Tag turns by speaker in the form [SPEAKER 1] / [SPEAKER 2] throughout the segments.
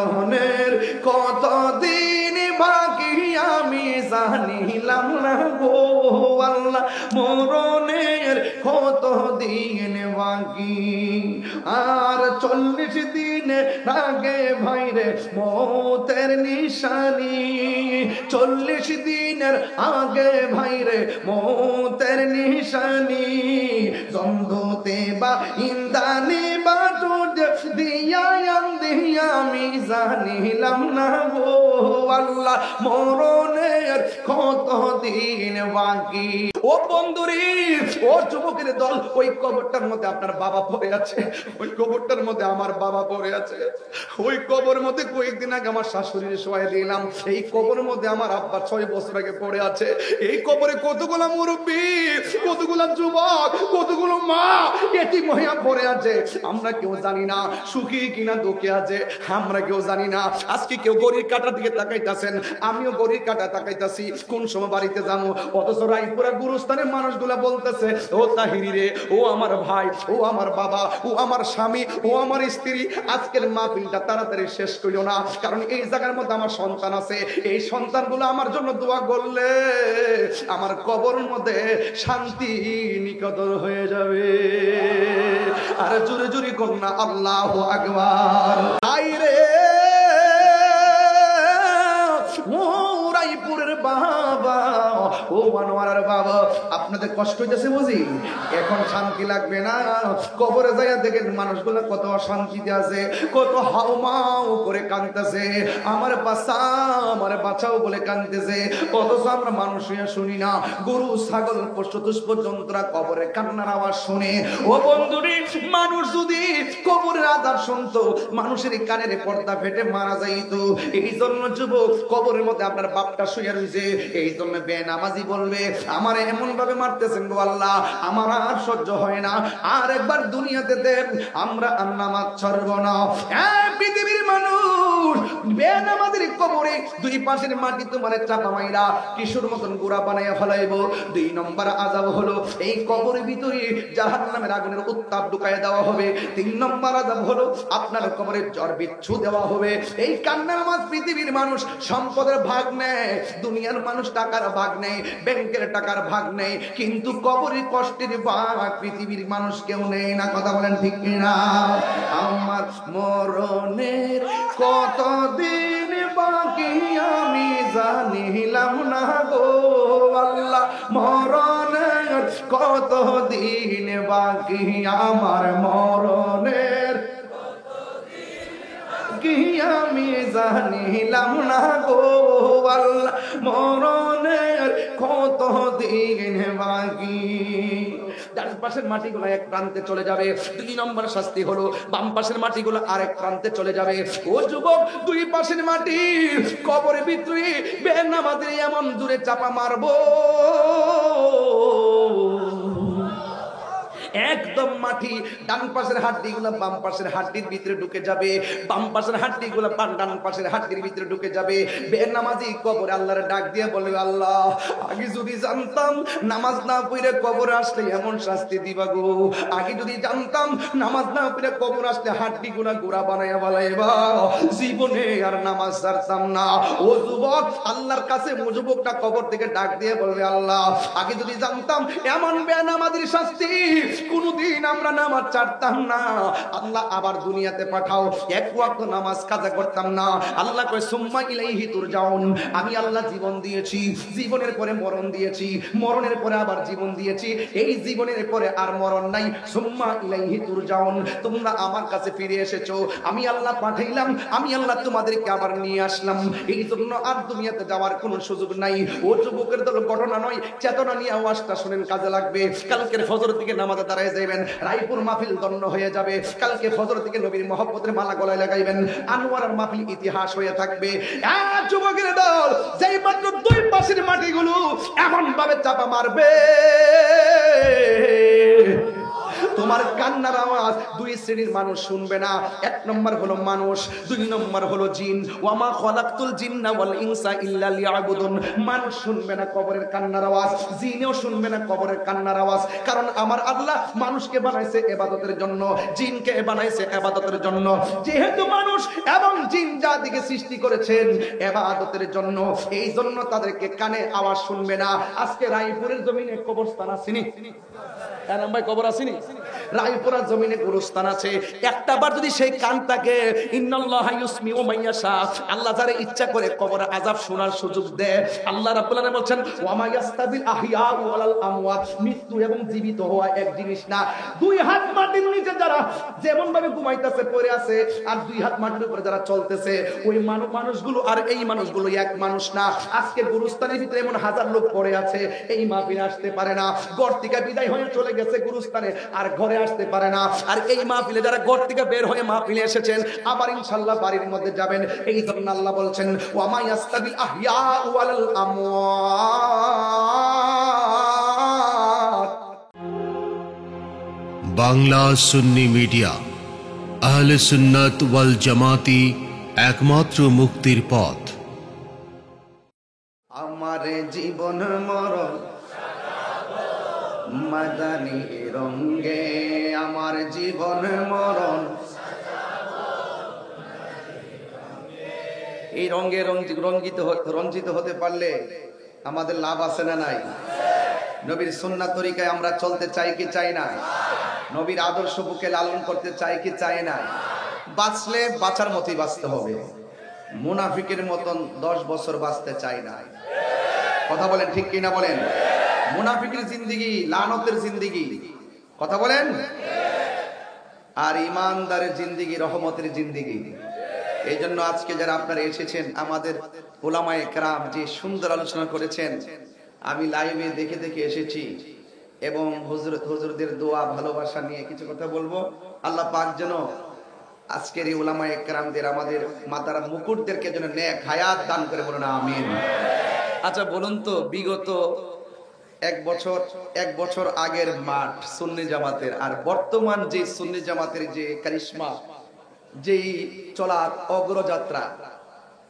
[SPEAKER 1] মরণের কতদিন বাকি আমি জানিলাম না গো আল্লাহ, মরণের কতদিন বাকি। আর 40 দিন আগে ভাইরে মৌতের নিশানি, 40 দিনের আগে ভাইরে মৌতের নিশানি। জন্দতে বা ইন্দানি বা দুধ দিয়া আমি জানিলাম না গো আল্লাহ, মরণের কতদিন বাকি। ও বন্ধুরি, ও যুবকের দল, ওই কবরটার মধ্যে আপনার বাবা পড়ে আছে, ওই কবরটার মধ্যে আমার বাবা পড়ে আছে। ওই কবরের মধ্যে কয়েকদিন আগে আমার শাশুড়ির শোয়া দিলাম, এই কবরের মধ্যে আমার আব্বা 6 বছর আগে পড়ে আছে। এই কবরে কতগুলো মুরব্বী, কতগুলো যুবক, কতগুলো মা এতিম হইয়া পড়ে আছে। আমরা কেউ জানি না সুখী কিনা দুঃখে আছে, আমরা কেউ জানি না। আজকে কেউ গড়ির কাটার দিকে তাকাইতাছেন, আমিও গড়ির কাটা তাকাইতাছি কোন সময় বাড়িতে যাবো। অথচ রায়পুরা গুরুস্থানের মানুষগুলা বলতেছে, ও তাহিরি রে, ও আমার ভাই, ও আমার বাবা, ও আমার স্বামী, ও আমার স্ত্রী, আজকের মাহফিলটা তাড়াতাড়ি শেষ করিও না, কারণ এই জায়গার মধ্যে আমার সন্তান আছে। এই সন্তানগুলো আমার জন্য দোয়া করলে আমার কবরের মধ্যে শান্তি নিকটর হয়ে যাবে। আর জোরে জোরে কন্যা আল্লাহু আকবার। আইরে রায়পুরের বাবা, ও আনোয়ারের বাবা, আপনাদের কষ্ট হইতেছে বুঝি, এখন শান্তি লাগবে না। কবরে যাইয়া দেখেন মানুষগুলো কত অশান্তিতে আছে, কত হাউমাউ করে কাঁদতেছে, আমার বাচ্চা, আমার বাচ্চাও বলে কাঁদতেছে। অথচ আমরা মানুষ হইয়া শুনি না, গরু ছাগল পশু জন্তুরা কবরে কান্নার আওয়াজ শুনে। ও বন্ধুরি, মানুষ যদি কবরের আযাব শুনতো, মানুষের কানের পর্দা ফেটে মারা যাইতো। এই জন্য যুবক, কবরের মধ্যে আপনার বাপটা শুয়ে রয়েছে, এই জন্য বেনামাজি বলবে, আমার এমন ভাবে মারতেছেন গো আল্লাহ, আমার আর সহ্য হয় না, আর একবার দুনিয়াতে দেন, আমরা আর নামাজ ছাড়ব না। পৃথিবীর মানুষ বেনামাজির কবরে দুই পাশের মাটি তোমার চাপা মাইরা কিশোর মতন গোড়া বানাইয়া ফেলাইব। 2 নম্বর আযাব হলো এই কবরের ভিতরে জাহান্নামের আগুনের উত্তাপ ঢুকাইয়া দেওয়া হবে। 3 নম্বর আযাব হলো আপনার কবরে জ্বর বিচ্ছু দেওয়া হবে। এই কান্নার মাঝ পৃথিবীর মানুষ সম্পদের ভাগ নেয়, দুনিয়ার মানুষ টাকার ভাগ নেয়, ব্যাংকের টাকার ভাগ নেয়, কিন্তু কবরের কষ্টের ভাগ পৃথিবীর মানুষ কেউ নেয় না। কথা বলেন ঠিক কিনা? আমার মরণের কতদিন বাকি আমি জানিলাম না গো আল্লাহ, মরণের কতদিন বাকি, আমার মরণের কি আমি জানিলাম না গো আল্লাহ, মরণের কতদিন বাকি। ডান পাশের মাটিগুলো এক প্রান্তে চলে যাবে, 2 নম্বর শাস্তি হলো বাম পাশের মাটিগুলো আরেক প্রান্তে চলে যাবে। ও যুবক, 2 পাশের মাটি কবরের ভিতরে বেনামাজির এমন দূরে চাপা মারবো, একদম মাটি ডান পাশের হাড্ডিগুলো বাম পাশের হাড্ডির ভিতরে ঢুকে যাবে, বাম পাশের হাড্ডিগুলো ডান পাশের হাড্ডির ভিতরে ঢুকে যাবে। বেনামাজি কবরে আল্লাহর ডাক দিয়ে বলে, আল্লাহ, আগে যদি জানতাম নামাজ না পড়ে কবরে আসলে এমন শাস্তি দিবা গো, আগে যদি জানতাম নামাজ না পড়ে কবরে আসলে হাড্ডিগুলো গোড়া বানাইয়া বলাইবা, জীবনে আর নামাজ ছাড়তাম না। ও যুবক, আল্লাহর কাছে যুবকটা কবর থেকে ডাক দিয়ে বলবে, আল্লাহ, আগে যদি জানতাম এমন বেনামাজির শাস্তি, কোনদিন আমরা নামাজ ছাড়তাম না। আল্লাহ আবার দুনিয়াতে পাঠাও, এক ওয়াক্ত নামাজ কাজা করতাম না। আল্লাহ কয়, সুম্মা ইলাইহি তুরজাউন, আমি আল্লাহ জীবন দিয়েছি, জীবনের পরে মরণ দিয়েছি, মরণের পরে আবার জীবন দিয়েছি, এই জীবনের পরে আর মরণ নাই। সুম্মা ইলাইহি তুরজাউন, তোমরা আমার কাছে ফিরে এসেছো, আমি আল্লাহ পাঠাইলাম, আমি আল্লাহ তোমাদেরকে আবার নিয়ে আসলাম, এই জন্য আর দুনিয়াতে যাওয়ার কোনো সুযোগ নাই। ও যুবকের দল, ঘটনা নয়, চেতনা নিয়ে আওয়াজটা শুনেন, কাজে লাগবে। কালকের ফজর থেকে নামাজে দাঁড়ায় যাবেন, রায়পুর মাহফিল দণ্ড হয়ে যাবে। কালকে ফজর থেকে নবীর মহব্বতের মালা গলায় লাগাইবেন, আনোয়ারের মাহফিল ইতিহাস হয়ে থাকবে। যুবকের দল, যেই মাত্র 2 পাশের মাটিগুলো এমন ভাবে চাপা মারবে, তোমার কান্নার আওয়াজ 2 শ্রেণীর মানুষ শুনবে না। 1 নম্বর হলো মানুষ, 2 নম্বর হলো জিন। ওয়ামা খালাকতুল জিন্না ওয়াল ইনসা ইল্লা লিয়াবুদুন, মানুষ শুনবে না কবরের কান্নার আওয়াজ, জিনও শুনবে না কবরের কান্নার আওয়াজ, কারণ আমার আল্লাহ মানুষকে বানাইছে ইবাদতের জন্য, জিনকে বানাইছে ইবাদতের জন্য। যেহেতু মানুষ এবং জিন যা জাতিকে সৃষ্টি করেছেন ইবাদতের জন্য, এই জন্য তাদেরকে কানে আওয়াজ শুনবে না। আজকে রায়পুরের জমিনে কবরস্থান আসেনি, ভাই কবর আসেনি, রায়পুরার জমিনে গোরস্থান আছে। একটা বার যদি সেই কানটাকে ইন্নাল্লাহা ইউসমিউ মাইয়াশা, আল্লাহ যারে ইচ্ছা করে কবরে আযাব শোনার সুযোগ দেয়। আল্লাহ রাব্বুল আলামিন বলছেন ওয়া মা ইয়াস্তাবিল আহইয়া ওয়ালাল আমওয়াত, মৃত্যু এবং জীবিত হওয়া এক জিনিস না। দুই হাত মাটির নিচে যারা যেমন ভাবে ঘুমাইতেছে পড়ে আছে, আর দুই হাত মাটির উপরে যারা চলতেছে, ওই মানুষগুলো আর এই মানুষগুলো এক মানুষ না। আজকে গোরস্থানের ভিতরে এমন হাজার লোক পড়ে আছে, এই মাহফিলে আসতে পারে না, ঘর থেকে বিদায় হয়ে চলে গেছে গোরস্থানে, আর ঘরে আসতে পারে না। আর এই মাহফিলে যারা ঘর থেকে বের হয়ে মাহফিলে এসেছেন, আবার ইনশাআল্লাহ বাড়ির মধ্যে যাবেন। এই জন্য আল্লাহ বলছেন ওয়া মা ইয়াস্তাবিল আহইয়া ওয়ালাল আমওয়াত।
[SPEAKER 2] বাংলা সুন্নি মিডিয়া, আহলে সুন্নাত ওয়াল জামাতি, একমাত্র মুক্তির পথ।
[SPEAKER 1] আমার জীবন মরণ মাদানী রঙে, আমার জীবন মরণ এই রঙে রঞ্জিত হতে পারলে আমাদের লাভ আছে না নাই? নবীর সুন্নাত তরিকায় আমরা চলতে চাই কি চাই না? নবীর আদর্শ বুকে লালন করতে চাই কি চাই না? বাঁচলে বাঁচার মতোই বাঁচতে হবে, মুনাফিকের মতন 10 বছর বাঁচতে চাই না। কথা বলেন ঠিক কিনা বলেন? মুনাফিকের জিন্দেগি লানতের জিন্দেগি, কথা বলেন। আর ইমানদারের জিন্দেগি রহমতের জিন্দেগি। এই জন্য আজকে যারা আপনারা এসেছেন, আমাদের উলামায়ে কেরাম যে সুন্দর আলোচনা করেছেন, আমি লাইভে দেখে দেখে এসেছি, এবং হুজুরদের দোয়া ভালোবাসা নিয়ে কিছু কথা বলবো। আল্লাহ পাক যেন আজকের এই উলামায়ে কেরামদের, আমাদের মাতারা মুকুটদেরকে যেন নেক হায়াত দান করে, বলুন আমিন। আচ্ছা বলুন তো, বিগত এক বছর আগের মাঠ সুন্নি জামাতের, আর বর্তমান যে সুন্নি জামাতের যে কারিশমা, যেই চলার অগ্রযাত্রা,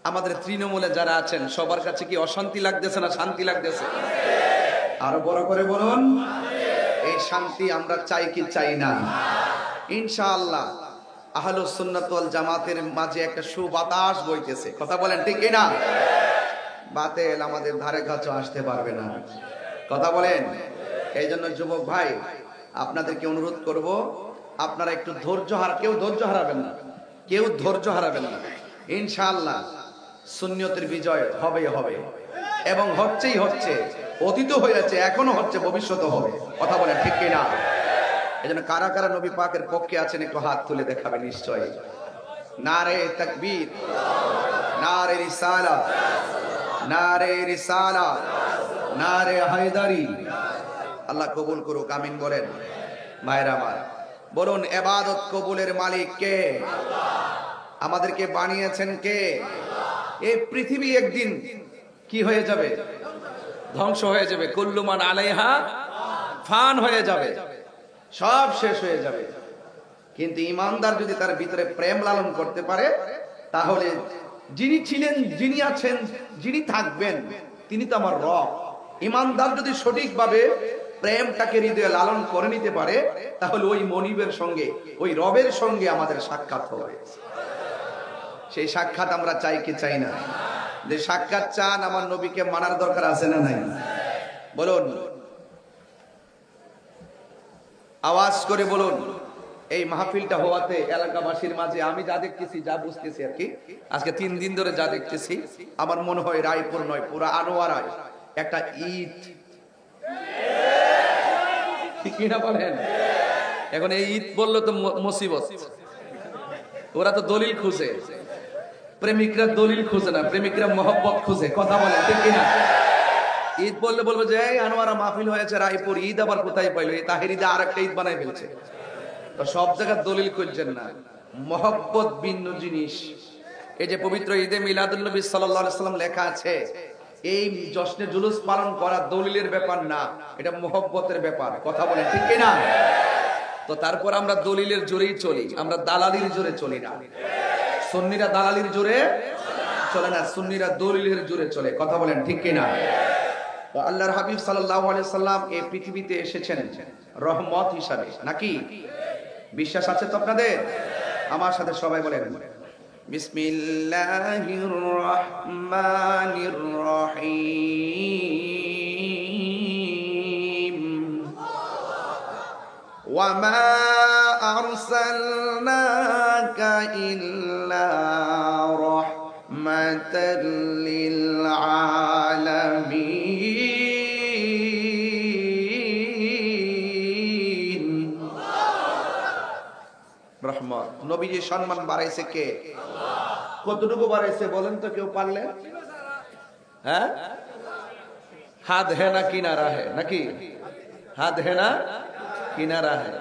[SPEAKER 1] আমাদের তৃণমূলে যারা আছেন সবার কাছে কি অশান্তি লাগতেছে না শান্তি লাগতেছে? আরো বড় করে বলুন, এই শান্তি আমরা চাই কি চাই না? ইনশাআল্লাহ আহলুস সুন্নাত ওয়াল জামাতের মাঝে একটা সুবাতাস বইতেছে, কথা বলেন ঠিক কিনা? বাতিল আমাদের ধারে কাছে আসতে পারবে না, কথা বলেন। এই জন্য যুবক ভাই, আপনাদেরকে অনুরোধ করব, আপনারা একটু কেউ ধৈর্য হারাবেন না, কেউ ধৈর্য হারাবেন না। ইনশাআল্লাহ সুন্নিয়তের বিজয় হবে এবং হচ্ছে, অতীত হয়েছে, এখনো হচ্ছে, ভবিষ্যতে হবে, কথা বলেন ঠিক কিনা? এই জন্য কারা কারা নবী পাকের পক্ষে আছেন একটু হাত তুলে দেখাবে নিশ্চয়ই। নারে তাকবীর, নারে রিসালাত, নারে রিসালাত, নারে হায়দারি। আল্লাহ কবুল করুক, আমিন বলেন। মায়ের আমার বলুন, ইবাদত কবুলের মালিক কে? আমাদেরকে বানিয়েছেন কে? এই পৃথিবী একদিন কি হয়ে যাবে? ধ্বংস হয়ে যাবে। কুল্লু মান আলাইহা ফান হয়ে যাবে, সব শেষ হয়ে যাবে। কিন্তু ইমানদার যদি তার ভিতরে প্রেম লালন করতে পারে, তাহলে যিনি ছিলেন, যিনি আছেন, যিনি থাকবেন, তিনি তো আমার রব। ইমানদার যদি সঠিকভাবে প্রেমটাকে হৃদয়ে লালন করে নিতে পারে, তাহলে ওই মনিবের সঙ্গে, ওই রবের সঙ্গে আমাদের সাক্ষাৎ হবে। সেই সাক্ষাৎ আমরা চাই কি চাই না? যে সাক্ষাৎ চান, আমার নবীকে মানার দরকার আছে না নাই? বলুন, আওয়াজ করে বলুন। এই মাহফিলটা হওয়াতে এলাকাবাসীর মাঝে আমি যা দেখতেছি, যা বুঝতেছি আর কি, আজকে 3 দিন ধরে যা দেখতেছি, আমার মনে হয় রায়পুর নয়, পুরা আনোয়ারায় একটা ঈদ, ঠিক কিনা বলেন? এখন এই ঈদ বললো তো মুসিবত। ওরা তো দলিল খুঁজে, প্রেমিকরা দলিল খুঁজে না, প্রেমিকরা মহব্বত খুঁজে, কথা বলেন ঠিক কিনা? ঈদ বললে বলবো যে এই আনোয়ারা মাহফিল হয়েছে রায়পুর, ঈদ আবার কোথায় পাইলো? এই তাহেরিদা আর একটা ঈদ বানাই ফেলছে। তো সব জায়গায় দলিল খুঁজছেন না, মহব্বত ভিন্ন জিনিস। এই যে পবিত্র ঈদে মিলাদুন নবী সাল্লাল্লাহু আলাইহি সাল্লাম লেখা আছে, এই জশ্নে জুলুস পালন করা দলিলের ব্যাপার না, এটা মহব্বতের ব্যাপার, কথা বলেন ঠিক কিনা? তো তারপর আমরা দলিলের জোরেই চলি, আমরা দালালির জোরে চলি না। সুন্নিরা দালালির জোরে চলে না, সুন্নিরা দলিলের জোরে চলে, কথা বলেন ঠিক কিনা? তো আল্লাহর হাবিব সাল্লাল্লাহু আলাইহি সাল্লাম এই পৃথিবীতে এসেছেন রহমত হিসাবে, নাকি? বিশ্বাস আছে তো আপনাদের? আমার সাথে সবাই বলেন বিসমিল্লাহির রহমানির রহিম ওয়া মা আরসালনাকা ইল্লা রাহমাতাল লিল আলামিন। রহমত, নবীজির সম্মান বাড়াইছে কে? কতটুকু বাড়াইছে বলেন তো কেউ পারলে? হ্যাঁ, হাত है ना किनारा है নাকি? হাত है ना किनारा है।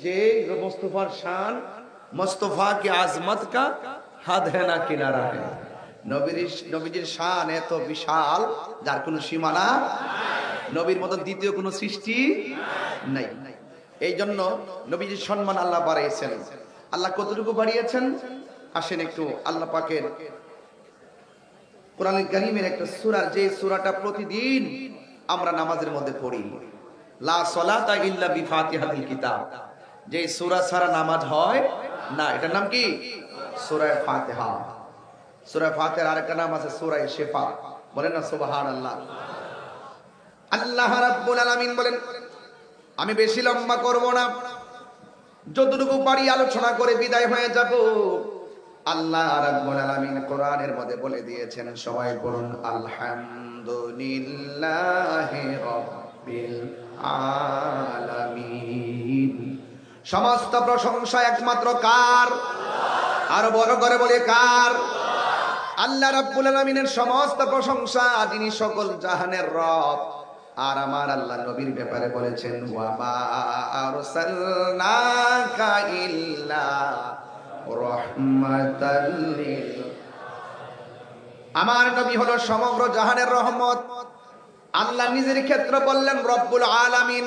[SPEAKER 1] যে মুস্তফার শান, মুস্তফা কি আজমত কা হাত है ना किनारा है। নবীজির শান এত বিশাল যার কোনো সীমানা নাই। নবীর মতো দ্বিতীয় কোনো সৃষ্টি নাই। এই জন্য নবীজির সম্মান আল্লাহ বাড়িয়েছেন। আল্লাহ কতটুকু বাড়িয়েছেন আসেন একটু আল্লাহ পাকের কোরআনুল কারীমের একটা সূরা, যে সূরাটা প্রতিদিন আমরা নামাজের মধ্যে পড়ি, লা সলাতা ইল্লা বিফাতিহাতিল কিতাব, যে সূরা ছাড়া নামাজ হয় না, এটার নাম কি? সূরা ফাতিহা। সূরা ফাতিহার আরেকটা নাম আছে সূরা শিফা। বলেন না সুবহানাল্লাহ। আল্লাহ রাব্বুল আলামিন বলেন, আমি বেশি লম্বা করব না, যতটুকু পারি আলোচনা করে বিদায় হয়ে যাব। আল্লাহ রাব্বুল আলামিন কোরআনের মধ্যে বলে দিয়েছেন, সবাই বলুন আলহামদুলিল্লাহি রাব্বিল আলামিন। সমস্ত প্রশংসা একমাত্র কার? আর বড় করে বলে কার? আল্লাহ রাব্বুল আলামিনের সমস্ত প্রশংসা, যিনি সকল জাহানের রব। আর আমার আল্লাহ নবীর ব্যাপারে বলেছেন, ওয়া মা আরসালনাকা ইল্লা রাহমাতাল লিল। আমার নবী হলো সমগ্র জাহানের রহমত। আল্লাহ নিজের ক্ষেত্রে বললেন রব্বুল আলামিন,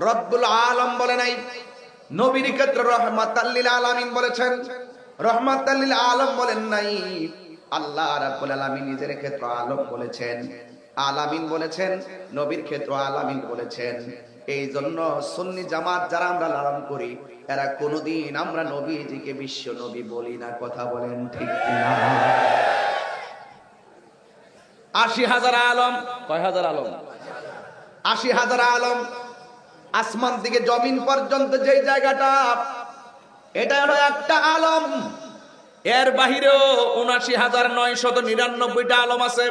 [SPEAKER 1] রব্বুল আলম বলে নাই। নবীর ক্ষেত্রে রহমাতাল লিল আলামিন বলেছেন, রহমাতাল লিল আলম বলেন নাই। আল্লাহ রাব্বুল আলামিন নিজের ক্ষেত্রে আলম বলেছেন, আলামিন বলেছেন, নবীর ক্ষেত্রে আলামিন বলেছেন। এই জন্য সুন্নি জামাত যারা আমরা লালন করি, এরা কোনোদিন আমরা নবীজিকে বিশ্ব নবী বলি না। কথা বলেন ঠিক কিনা? ৮০,০০০ আলম। কয় হাজার আলম? ৮০,০০০ আলম। আসমান থেকে জমিন পর্যন্ত যেই জায়গাটা, এটা হলো একটা আলম। এর বাহিরেও ৭৯,৯৯৯টা আলম আছে।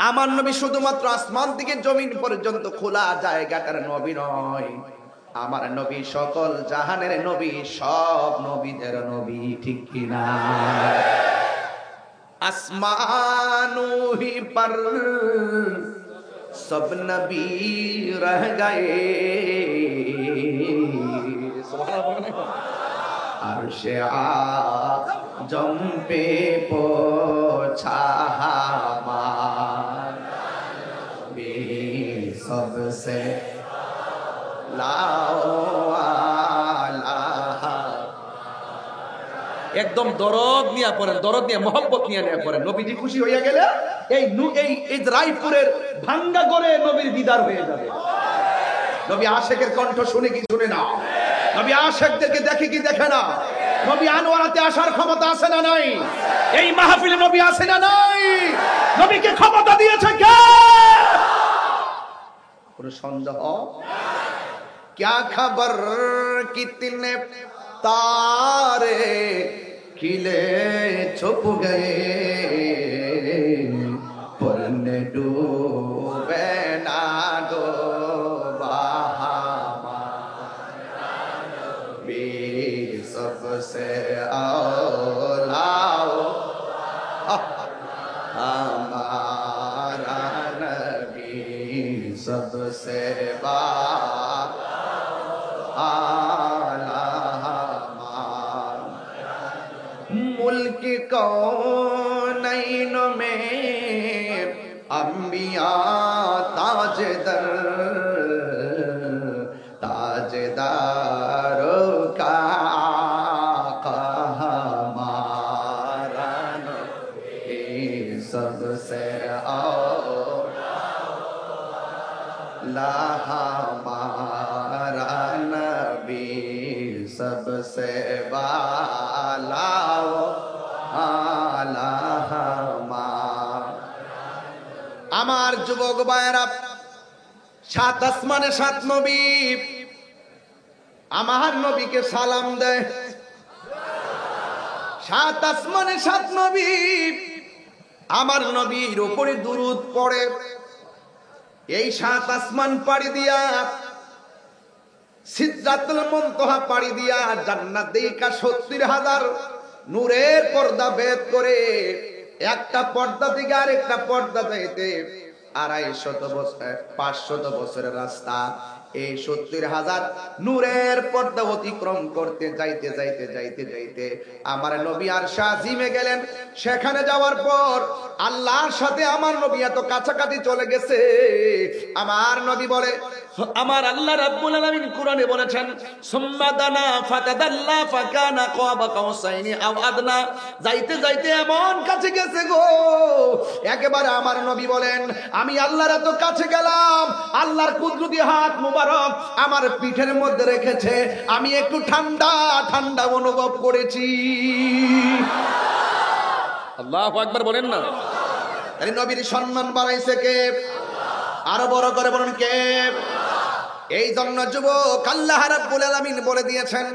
[SPEAKER 1] আমার নবী শুধুমাত্র আসমান থেকে জমিন পর্যন্ত খোলা জায়গাটার নবী নয়, আমার নবী সকল জাহানের নবী, সব নবীদের নবী। ঠিক কিনা? আসমানু হি পর সব নবী রহ গয়ে, সুবহানাল্লাহ। আরশে আজম পে পৌঁছা हमारा नबी सबसे लाओ आला। একদম দরদ নিয়ে পড়েন, দরদ নিয়ে মহব্বত নিয়ে পড়েন। নবীজি খুশি হইয়া গেলে এই রায়পুরের ভাঙ্গা করে নবীর দিদার হয়ে যাবে। নবী আশেকের কণ্ঠ শুনে কি শুনে না? নবী আশেকদেরকে দেখে কি দেখে না? নবী আনোয়ারাতে আসার ক্ষমতা আছে না নাই? এই মাহফিলে নবী আছে না নাই? নবীকে ক্ষমতা দিয়েছে কে? কোন সন্দেহ? क्या खबर कितने तारे खिले छुप गए, पढ़ने डूबे ना डूबा हमारा नबी सबसे औलाओ हमारा नबी सबसे मुल्क कौनैन में अंबिया ताजदर ताजदार का आका हमारा नबी सबसे औला हमारा नबी सबसे वाला আলাহামা। আমার যুবক ভাইয়েরা, সাত আসমানে সাত নবী আমার নবীকে সালাম দেয়। সাত আসমানে সাত নবী আমার নবীর উপরে দুরূদ পড়ে। এই সাত আসমান পাড়ি দিয়া, সিদরাতুল মুনতাহা পাড়ি দিয়া জান্নাত দেখা ৭০,০০০ নূরের পর্দা ভেদ করে একটা পর্দা থেকে আরেকটা পর্দা যাইতে ২৫০ বছর ৫০০ বছরের রাস্তা। এই ৭০,০০০ নূরের পর্দা অতিক্রম করতে যাইতে যাইতে যাইতে যাইতে আমার নবী আরশে আজিমে গেলেন। সেখানে যাওয়ার পর আল্লাহর সাথে আমার নবী এত কাছাকাছি চলে গেছে। আমার নবী বলে, আমার আল্লাহ রাব্বুল আলামিন কোরআনে বলেছেন, সুম্মা দানা ফাতাদাল্লা ফাকানা কাবা কাউসাইনি আও আদনা। যাইতে যাইতে এমন কাছে গেছে গো, একেবারে আমার নবী বলেন, আমি আল্লাহর এত কাছে গেলাম, আল্লাহর কুদরতি হাত মুবারক আমার পিঠের মধ্যে রেখেছে, আমি একটু ঠান্ডা ঠান্ডা অনুভব করেছি। আল্লাহু আকবার বলেন না। তাই নবীর সম্মান বাড়াইছে কে? আরো বড় করে বলুন কে? এই জন্য যুবক আল্লাহ রাব্বুল আলামিন বলে দিয়েছেন,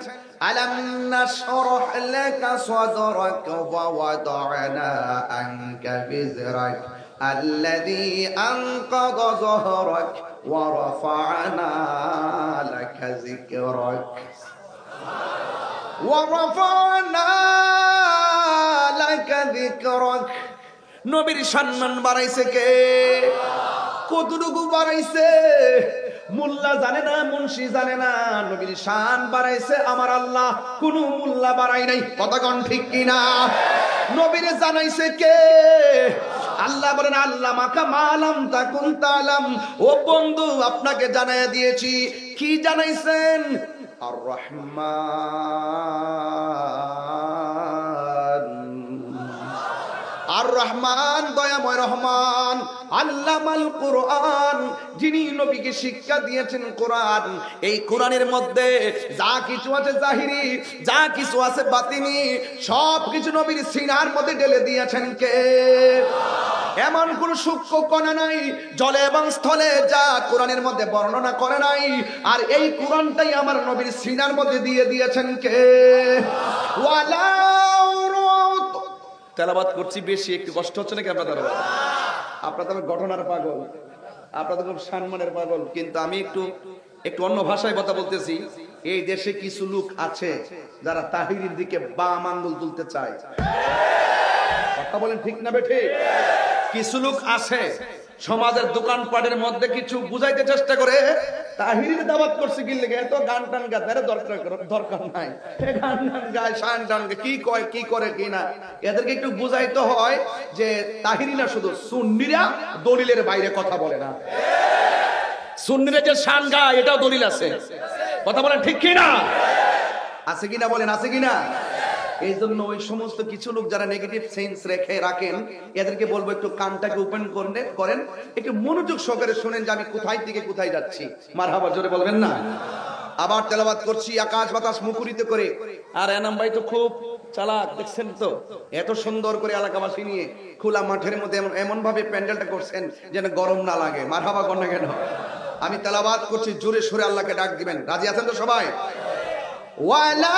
[SPEAKER 1] আলাম নাশরাহ লাকা সাদরাক ওয়া ওয়াদা'না আনকা বিজরাক আল্লাযী আনকাযা যহরাক ওয়া রাফা'না লাকা যিকরাক ওয়া রাফা'না লাকা যিকরাক। নবীর সম্মান বাড়াইছে কে? কতটুকু বাড়াইছে? মোল্লা জানে না, মুন্সি জানে না, নবীর শান বাড়াইছে আমার আল্লাহ, কোন মোল্লা বাড়াই নাই। কথা কোন ঠিক কিনা? নবীর জানাইছে কে? আল্লাহ বলেন, আল্লাহ মাকা মালাম তাকুন তালাম। ও বন্ধু, আপনাকে জানাইয়া দিয়েছি। কি জানাইছেন? আর রহমান, আর রহমান দয়াময় রহমান, আল্লামাল কোরআন, যিনি নবীকে শিক্ষা দিয়েছেন কোরআন। এই কোরআনের মধ্যে যা কিছু আছে জাহিরি, যা কিছু আছে বাতিনি, সব কিছু নবীর সিনার মধ্যে ঢেলে দিয়েছেন কে? এমন কোন সূক্ষ্ম কণা নাই জলে এবং স্থলে যা কোরআনের মধ্যে বর্ণনা করে নাই। আর এই কোরআনটাই আমার নবীর সিনার মধ্যে দিয়ে দিয়েছেন কে? তেলাওয়াত করছি বেশি, একটু কষ্ট হচ্ছে নাকি আপনাদের? আপনারা তো ঘটনার পাগল, আপনাদের খুব সম্মানের পাগল, কিন্তু আমি একটু অন্য ভাষায় কথা বলতেছি। এই দেশে কিছু লোক আছে যারা তাহিরির দিকে বাম আঙ্গুল তুলতে চায়। কথা বলেন ঠিক না বেঠিক? কিছু লোক আছে সমাজের দোকানপাটের মধ্যে কিছু বুঝাইতে চেষ্টা করে, তাহিরির দাওয়াত করছে কি লাগে, এত গান টান গাতে দরকার নাই, গান টান গায়, শান টান কি কয় কি করে কি না, এদেরকে একটু বুঝাইতে হয় যে তাহিরি না শুধু সুন্নিরা দলিলের বাইরে কথা বলে না। সুন্নিরা যে শান গায় এটাও দলিল আছে। কথা বলেন ঠিক কিনা? আছে কিনা বলেন, আছে কিনা? এই জন্য ওই সমস্ত কিছু লোক যারা নেগেটিভ সেন্স রেখে রাখেন, এদেরকে বলবো একটু কানটাকে ওপেন করেন, একটু মনোযোগ সহকারে শুনেন যে আমি কোথায় থেকে কোথায় যাচ্ছি। মারহাবা জোরে বলবেন না? আবার তেলাওয়াত করছি আকাশ বাতাস মুখরিত করে। আর এনাম ভাই তো খুব চালাক, দেখছেন তো, এত সুন্দর করে এলাকাবাসী নিয়ে খোলা মাঠের মধ্যে এমন ভাবে প্যান্ডেলটা করছেন যেন গরম না লাগে। মারহাবা কর না কেন? আমি তেলাওয়াত করছি, জোরে সুরে আল্লাহকে ডাক দিবেন। রাজি আছেন তো সবাই? ওয়ালা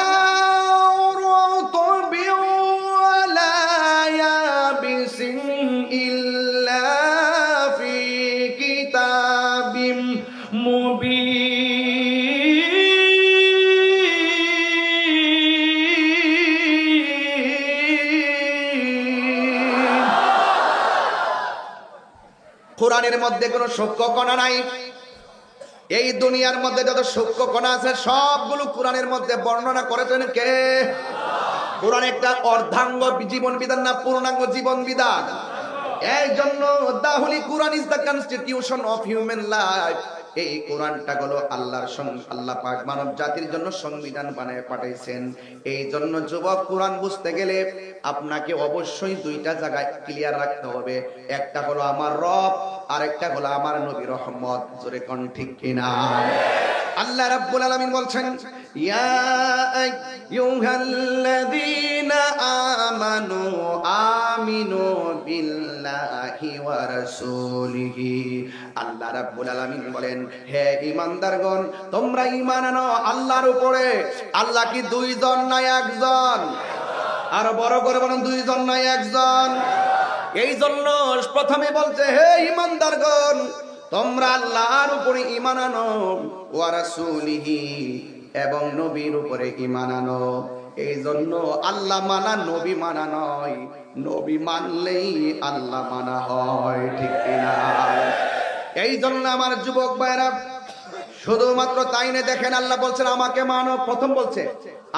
[SPEAKER 1] কোরআনের মধ্যে কোনো সূক্ষ্ম কণা নাই। এই দুনিয়ার মধ্যে যত সূক্ষ্ম কণা আছে সবগুলো কোরআনের মধ্যে বর্ণনা করেছেন কে? কোরআন একটা অর্ধাঙ্গ জীবন বিধান না পূর্ণাঙ্গ জীবন বিধান। এই জন্য the holy Quran is the constitution of human life. এই কোরআনটা হলো আল্লাহ পাক মানব জাতির জন্য সংবিধান বানায় পাঠাইছেন। এই জন্য যুবক, কোরআন বুঝতে গেলে আপনাকে অবশ্যই দুইটা জায়গায় ক্লিয়ার রাখতে হবে। একটা হলো আমার রব, আর একটা হলো আমার নবী রহমত। জোরে কোন ঠিক কিনা? আল্লাহ রাব্বুল আলামিন বলছেন, ইয়া আইয়ুহাল্লাযীনা আমানু আমিনু বিল্লাহি ওয়া রাসূলিহি। আল্লাহ রাব্বুল আলামিন বলেন, হে ঈমানদারগণ, তোমরা ঈমান আনো আল্লাহর উপরে। আল্লাহ কি দুইজন না একজন? আর বড় করে বলেন, দুইজন না একজন? এই জন্য প্রথমে বলছে, হে ঈমানদারগণ, তোমরা আল্লাহর উপরে ঈমান আনো, ওয়া রাসূলিহি, এবং নবীর উপরে ঈমান আনো। এই জন্য আল্লাহ মানা নবী মানা নয়, নবী মানলেই আল্লাহ মানা হয়, ঠিক কিনা? এই জন্য আমার যুবক ভাইরা, শুধুমাত্র তাই না, দেখেন আল্লাহ বলছেন আমাকে মানো। প্রথম বলছে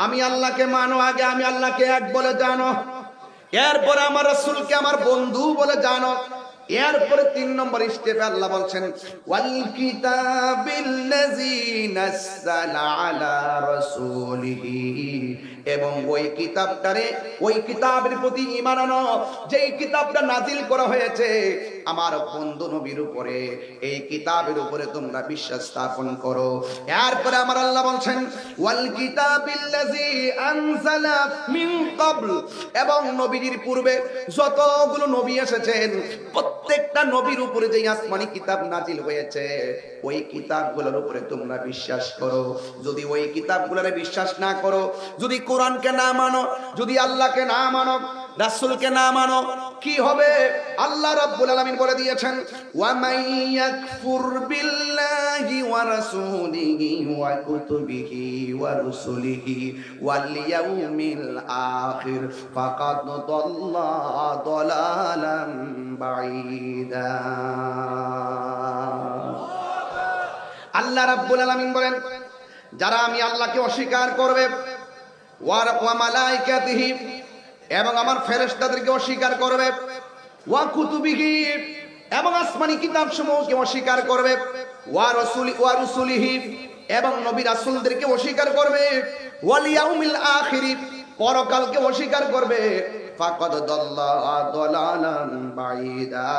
[SPEAKER 1] আমি আল্লাহকে মানো, আগে আমি আল্লাহকে এক বলে জানো, এরপরে আমার রাসূলকে আমার বন্ধু বলে জানো, এরপরে 3 নম্বর স্টেপে আল্লাহ বলছেন ওয়াল কিতাবিল্লাযী নাযালা আলা রাসূলিহি, এবং ওই কিতাবটারে, ওই কিতাবের প্রতি ঈমান আনো যেই কিতাবটা নাজিল করা হয়েছে আমার বন্ধু নবীর উপরে। এই কিতাবের উপরে তোমরা বিশ্বাস স্থাপন করো। এরপরে আমার আল্লাহ বলছেন ওয়াল কিতাবিল্লাযী আনজালা মিন ক্বাবল, এবং নবীর পূর্বে যতগুলো নবী এসেছেন প্রত্যেকটা নবীর উপরে যে আসমানি কিতাব নাজিল হয়েছে ওই কিতাবগুলোর উপরে তোমরা বিশ্বাস করো। যদি ওই কিতাবগুলোরে বিশ্বাস না করো, যদি কোরআনকে না মানো, যদি আল্লাহকে না মানো, রাসূলকে না মানো, কি হবে? আল্লাহ রাব্বুল আলামিন বলে দিয়েছেন ওয়া মাইয়াকফুর বিল্লাহি ওয়া রাসূলিহি ওয়া কুতুবিহি ওয়া রুসুলিহি ওয়াল ইয়াউমিল আখির ফাকাদ দাল্লা দালালান বাঈদা। আল্লাহ রাব্বুল আলামিন বলেন, যারা আমি আল্লাহকে অস্বীকার করবে, ওয়া মালাইকাতিহি, এবং আমার ফেরেশতাদেরকে অস্বীকার করবে, ওয়া কুতুবিহি, এবং আসমানি কিতাব সমূহকে অস্বীকার করবে, ওয়া রুসুলিহি, এবং নবী রাসূলদেরকে অস্বীকার করবে, ওয়াল ইয়াউমিল আখির, পরকালকে অস্বীকার করবে, ফাকাদ দাল্লা দালালান বাঈদা,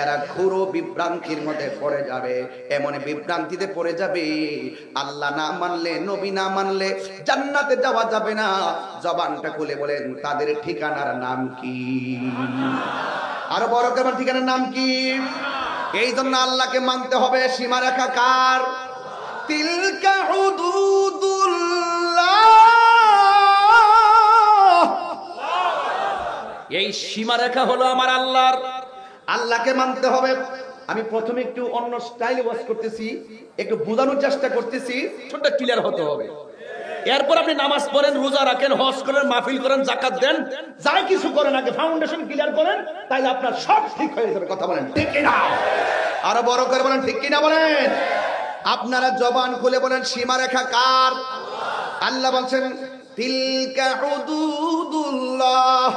[SPEAKER 1] এরা ঘোর বিভ্রান্তির মধ্যে পড়ে যাবে। এমন বিভ্রান্তিতে পড়ে যাবে, আল্লাহ না মানলে, নবী না মানলে জান্নাতে যাওয়া যাবে না। জবানটা খুলে বলেন তাদের ঠিকানার নাম কি? আরো বড় করে ঠিকানার নাম কি? এই জন্য আল্লাহকে মানতে হবে। সীমারেখা কার? তিলকা হুদুদুল্লাহ, এই সীমারেখা হলো আমার আল্লাহর। আল্লাহকে মানতে হবে। আমি প্রথমে একটু অন্য স্টাইলে ওয়াজ করতেছি, একটু বোঝানোর চেষ্টা করতেছি, ছোটটা ক্লিয়ার হতে হবে। এরপর আপনি নামাজ পড়েন, রোজা রাখেন, হজ করেন, মাহফিল করেন, যাকাত দেন, যাই কিছু করেন, আগে ফাউন্ডেশন ক্লিয়ার করেন, তাইলে আপনার সব ঠিক হয়ে যাবে। কথা বলেন ঠিক কিনা? আরো বড় করে বলেন ঠিক কিনা বলেন। আপনারা জবান খুলে বলেন সীমারেখা কার? আল্লাহ বলছেন তিলকা হুদুদুল্লাহ।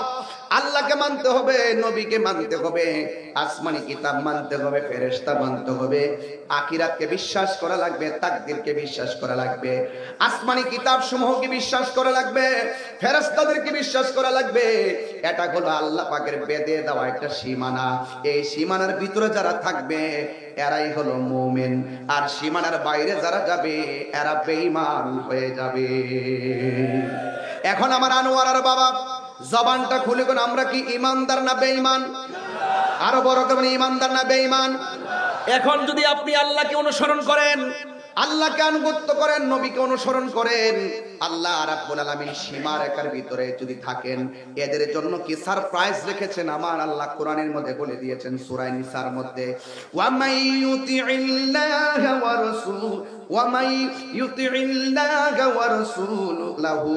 [SPEAKER 1] আল্লাহকে মানতে হবে, নবীকে মানতে হবে, আসমানি কিতাব মানতে হবে, ফেরেশতা মানতে হবে, আখিরাতকে বিশ্বাস করা লাগবে, তাকদীরকে বিশ্বাস করা লাগবে, আসমানি কিতাব সমূহকে বিশ্বাস করা লাগবে, ফেরেশতাদেরকে বিশ্বাস করা লাগবে। এটা হলো আল্লাহ পাকের বেঁধে দেওয়া একটা সীমানা। এই সীমানার ভিতরে যারা থাকবে এরাই হলো মুমিন, আর সীমানার বাইরে যারা যাবে এরা বেঈমান হয়ে যাবে। এখন আমার আনোয়ার আর বাবা জবানটা খুলে কোন আমরা কি ইমানদার না বেঈমান? আরো বড় করে ইমানদার না বেঈমান? এখন যদি আপনি আল্লাহকে অনুসরণ করেন, আল্লাহকে আনুগত্য করেন, নবীকে অনুসরণ করেন, আল্লাহ রাব্বুল আলামিন সীমারেখার ভিতরে যদি থাকেন, এদের জন্য কি সারপ্রাইজ রেখেছেন আমার আল্লাহ কোরআনের মধ্যে বলে দিয়েছেন সূরা নিসার মধ্যে, ওয়া মাই ইউতিইল্লাহ ওয়া রাসূল ওয়া মাই ইউতিইল্লাহ ওয়া রাসূলুহু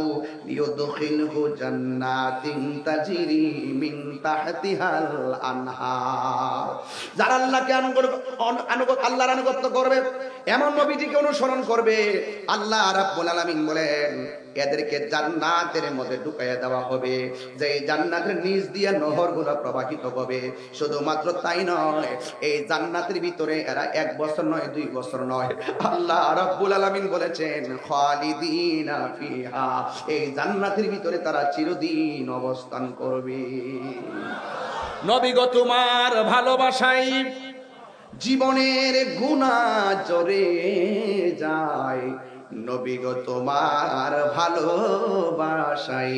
[SPEAKER 1] লিইউদখিলহু জান্নাতিন তাজরি মিন তাহতিহাল আনহার। যারা আল্লাহকে আল্লাহর আনুগত্য করবে, এমন নবীজিকে অনুসরণ করবে, আল্লাহ রাব্বুল আলামিন বলেন এদেরকে জান্নাতের মধ্যে ঢুকাইয়া দেওয়া হবে, যে জান্নাতের নিচ দিয়ে নহরগুলো প্রবাহিত হবে। শুধুমাত্র তাই নয়, এই জান্নাতের ভিতরে এরা 1 বছর নয়, 2 বছর নয়, আল্লাহ রাব্বুল আলামিন বলেছেন খালিদিনা ফিহা, এই জান্নাতের ভিতরে তারা চিরদিন অবস্থান করবে। নবী গো তোমার ভালোবাসায় জীবনের গুনাহ জরে যায়, নবী গো তোমার ভালোবাসাই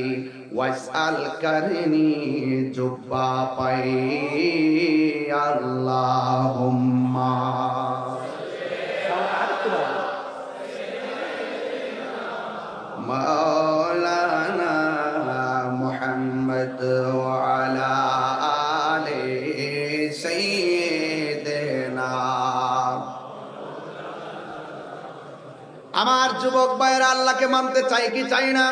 [SPEAKER 1] ওয়াসআল করনি জুব্বা পাই আল্লাহুম্মা মাওলানা মুহাম্মদ ওয়া আলা আলি সাইয়্যিদিনা। আমার যুবক ভাইরা আল্লাহকে মানতে চাই কি চাই না?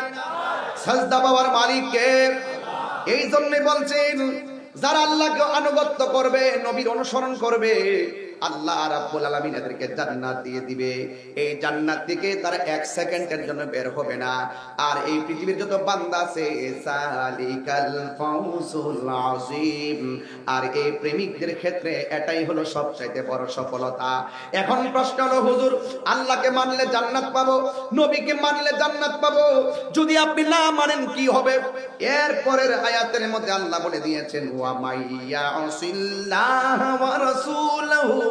[SPEAKER 1] সাজদা পাওয়ার মালিক কে? এই জন্যই বলছেন যারা আল্লাহকে আনুগত্য করবে, নবীর অনুসরণ করবে, আল্লাহ রাব্বুল আলামিন এদেরকে জান্নাত দিয়ে দিবে। এই জান্নাত থেকে তারা এক সেকেন্ডের জন্য বের হবে না। আর এই পৃথিবীর যত বান্দা আছে সালিকাল ফাউজুল আযীম, আর এই প্রেমিকদের ক্ষেত্রে এটাই হলো সবচাইতে বড় সফলতা। এখন প্রশ্ন হলো হুজুর, আল্লাহকে মানলে জান্নাত পাবো, নবীকে মানলে জান্নাত পাবো, যদি আপনি না মানেন কি হবে? এর পরের আয়াতের মধ্যে আল্লাহ বলে দিয়েছেন ওয়া মাইয়া আসিল্লাহ ওয়া রাসূলুহু,